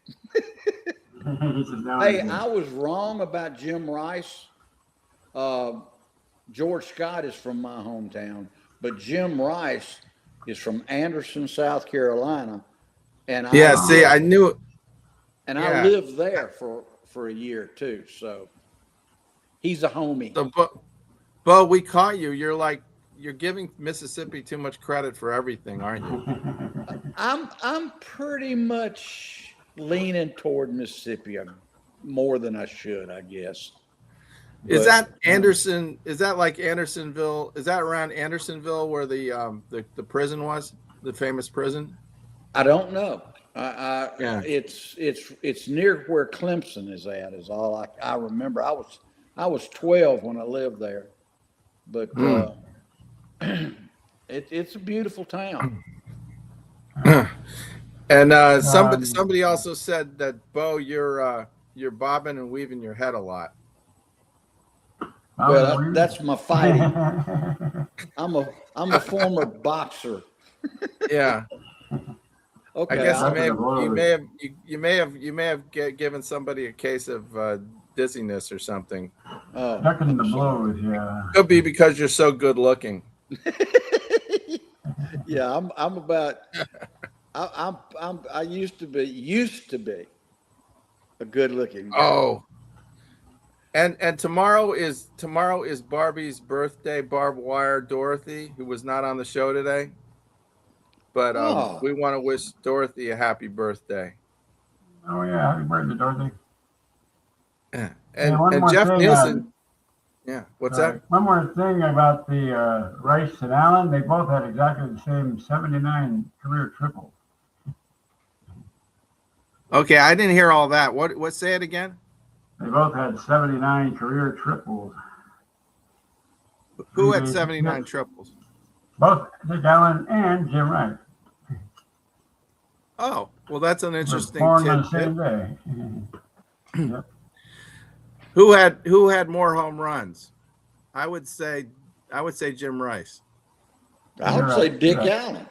Hey, I was wrong about Jim Rice. George Scott is from my hometown, but Jim Rice is from Anderson, South Carolina, and I knew. And yeah. I lived there for a year too. So he's a homie. So, Bo, we caught you. You're giving Mississippi too much credit for everything, aren't you? I'm pretty much leaning toward Mississippi more than I should, I guess. Is that Anderson? Is that like Andersonville? Is that around Andersonville where the prison was, the famous prison? I don't know. Yeah. It's near where Clemson is at. Is all I remember. I was 12 when I lived there, but it's a beautiful town. And somebody also said that, Bo, you're bobbing and weaving your head a lot. Well, that's my fighting. I'm a former boxer. Yeah. Okay. I guess you may have given somebody a case of dizziness or something. Ducking the blows, yeah. Could be because you're so good looking. Yeah, I'm about. I used to be a good looking guy. Oh. And tomorrow is Barbie's birthday. Barbed Wire Dorothy, who was not on the show today, but we want to wish Dorothy a happy birthday. Oh yeah, happy birthday, Dorothy. Yeah. And Jeff Nielsen. Yeah, what's that? One more thing about the Rice and Allen. They both had exactly the same 79 career triples. Okay, I didn't hear all that. What? Say it again. They both had 79 career triples. Who had 79 triples? Both Dick Allen and Jim Rice. Oh, well, that's an interesting born on the tidbit. same day. Yep. Who had more home runs? I would say Jim Rice. I would say Dick Allen.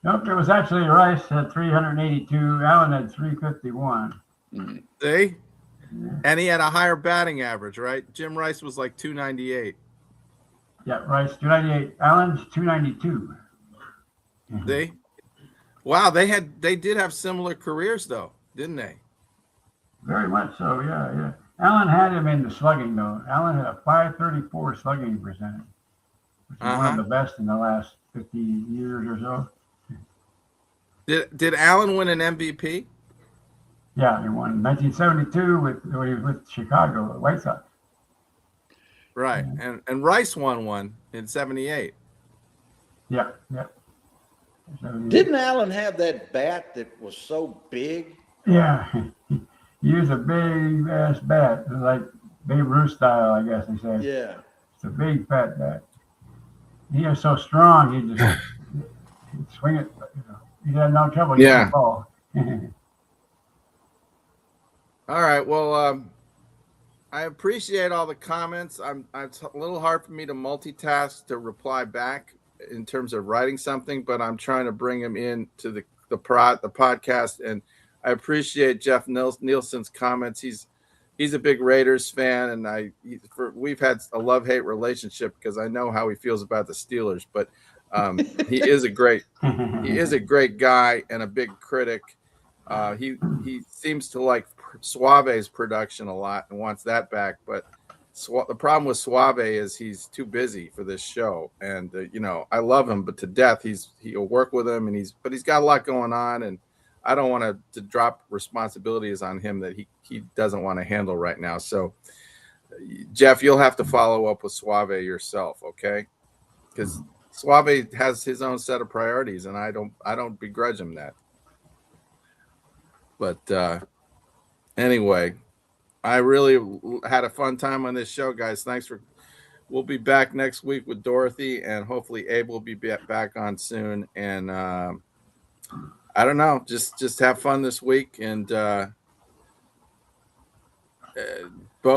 Nope, it was actually Rice had 382. Allen had 351. See? And he had a higher batting average, right? Jim Rice was like 298. Yeah, Rice 298. Allen's 292. See? Wow, they did have similar careers though, didn't they? Very much so, yeah. Allen had him in the slugging though. Allen had a 534 slugging percentage, which is one of the best in the last 50 years or so. Did Allen win an MVP? Yeah, he won 1972 when he was with Chicago, the White Sox. Right, and Rice won one in 78. Yeah. Didn't Allen have that bat that was so big? Yeah, he used a big ass bat, like Babe Ruth style, I guess they say. Yeah, it's a big fat bat. He was so strong, he'd swing it. He had no trouble getting the ball. All right. Well, I appreciate all the comments. It's a little hard for me to multitask to reply back in terms of writing something, but I'm trying to bring him in to the podcast. And I appreciate Jeff Nielsen's comments. He's a big Raiders fan, and we've had a love-hate relationship because I know how he feels about the Steelers. But he is a great guy and a big critic. He seems to like Suave's production a lot and wants that back, but the problem with Suave is he's too busy for this show, and I love him, but to death. He'll work with him, but he's got a lot going on, and I don't want to drop responsibilities on him that he doesn't want to handle right now. So, Jeff, you'll have to follow up with Suave yourself, okay? Because Suave has his own set of priorities, and I don't begrudge him that. But anyway, I really had a fun time on this show, guys. We'll be back next week with Dorothy, and hopefully Abe will be back on soon. And I don't know, just have fun this week. And Bo,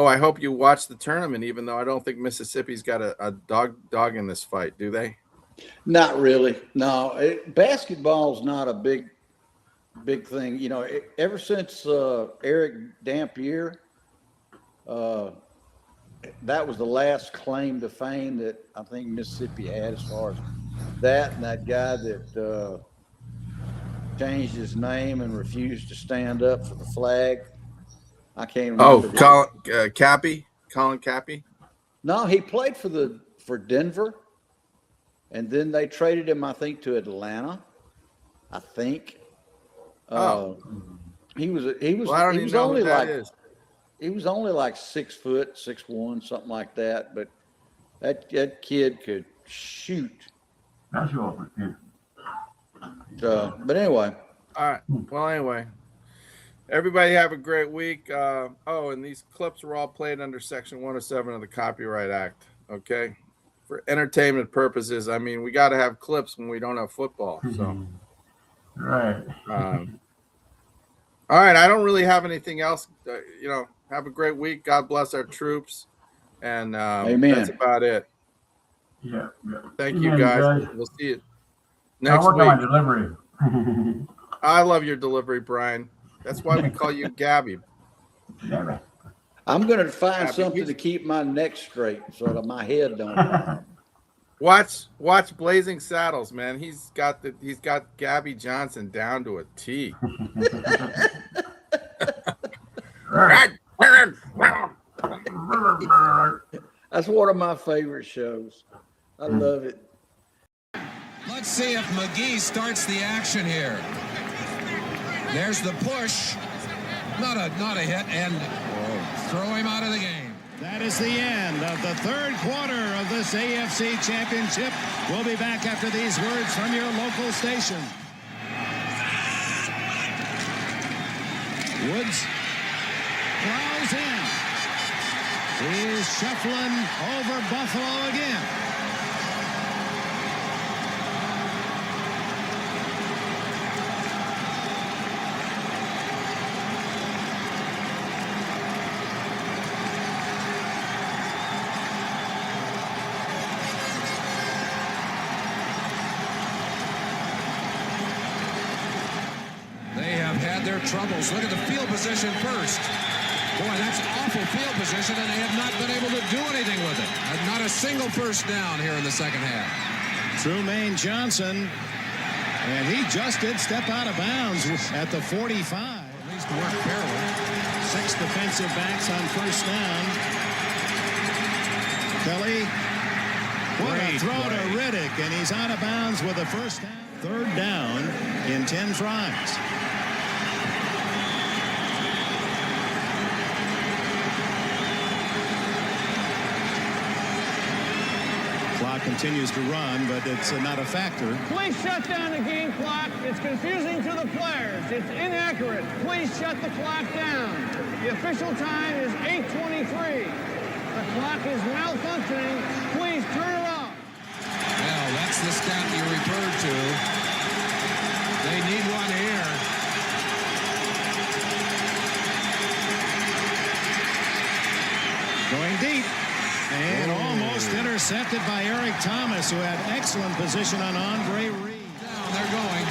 I hope you watch the tournament, even though I don't think Mississippi's got a dog in this fight, do they? Not really. No, basketball's not a big thing. Ever since Eric Dampier, that was the last claim to fame that I think Mississippi had, as far as that and that guy that changed his name and refused to stand up for the flag. I can't remember. Colin Cappy. No, he played for Denver, and then they traded him, I think, to Atlanta. I think. He was only like 6 foot, 6'1", something like that. But that kid could shoot. That's your yeah. But anyway. All right. Well, anyway, everybody have a great week. And these clips were all played under Section 107 of the Copyright Act. Okay, for entertainment purposes. I mean, we got to have clips when we don't have football. So. Right. All right. I don't really have anything else. Have a great week. God bless our troops. And Amen. That's about it. Yeah. Thank you, guys. We'll see you next week. On my delivery. I love your delivery, Brian. That's why we call you Gabby. I'm going to find something to keep my neck straight so that my head don't. Watch Blazing Saddles, man. He's got Gabby Johnson down to a T. That's one of my favorite shows. I love it. Let's see if McGee starts the action here. There's the push. Not a hit, and throw him out of the game. That is the end of the third quarter of this AFC Championship. We'll be back after these words from your local station. Woods plows in. He's shuffling over Buffalo again. Their troubles. Look at the field position first. Boy, that's awful field position, and they have not been able to do anything with it. Not a single first down here in the second half. Trumaine Johnson, and he just did step out of bounds at the 45. At least work fairly. 6 defensive backs on first down. Kelly, what a throw to Riddick, and he's out of bounds with a first down. Third down in 10 tries. Clock continues to run, but it's not a factor. Please shut down the game clock. It's confusing to the players. It's inaccurate. Please shut the clock down. The official time is 8:23. The clock is malfunctioning. Please turn it off. Well, that's the stat you referred to. They need one here. Going deep. And almost intercepted by Eric Thomas, who had excellent position on Andre Reed. Down, they're going.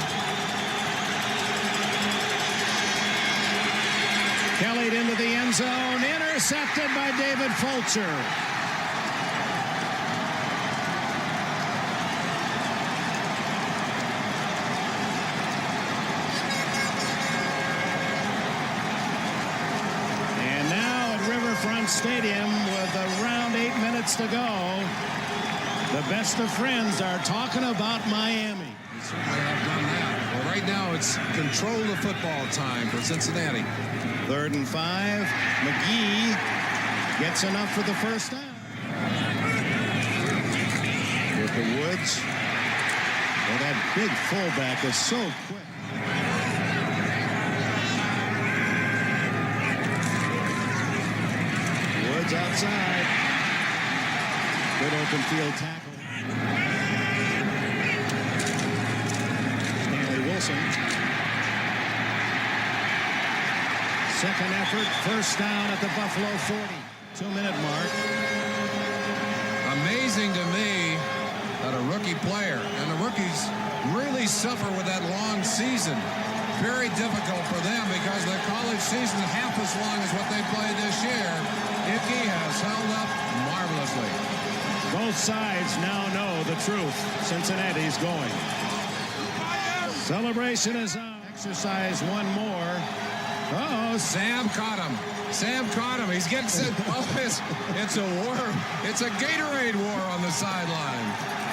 Kelly into the end zone, intercepted by David Fulcher. And now at Riverfront Stadium with around 8 minutes to go, the best of friends are talking about Miami. They certainly have done that. Well, right now it's control the football time for Cincinnati. 3rd and 5. McGee gets enough for the first down. With the Woods. Well, that big fullback is so quick. Woods outside. Good open field tackle. Stanley Wilson. Second effort, first down at the Buffalo 40. 2-minute mark. Amazing to me that a rookie player, and the rookies really suffer with that long season. Very difficult for them because their college season is half as long as what they played this year. Ickey has held up Both sides now know the truth. Cincinnati's going. Celebration is on. Exercise one more. Uh-oh, Sam caught him. Sam caught him. He's getting set. Oh, it's a war. It's a Gatorade war on the sideline.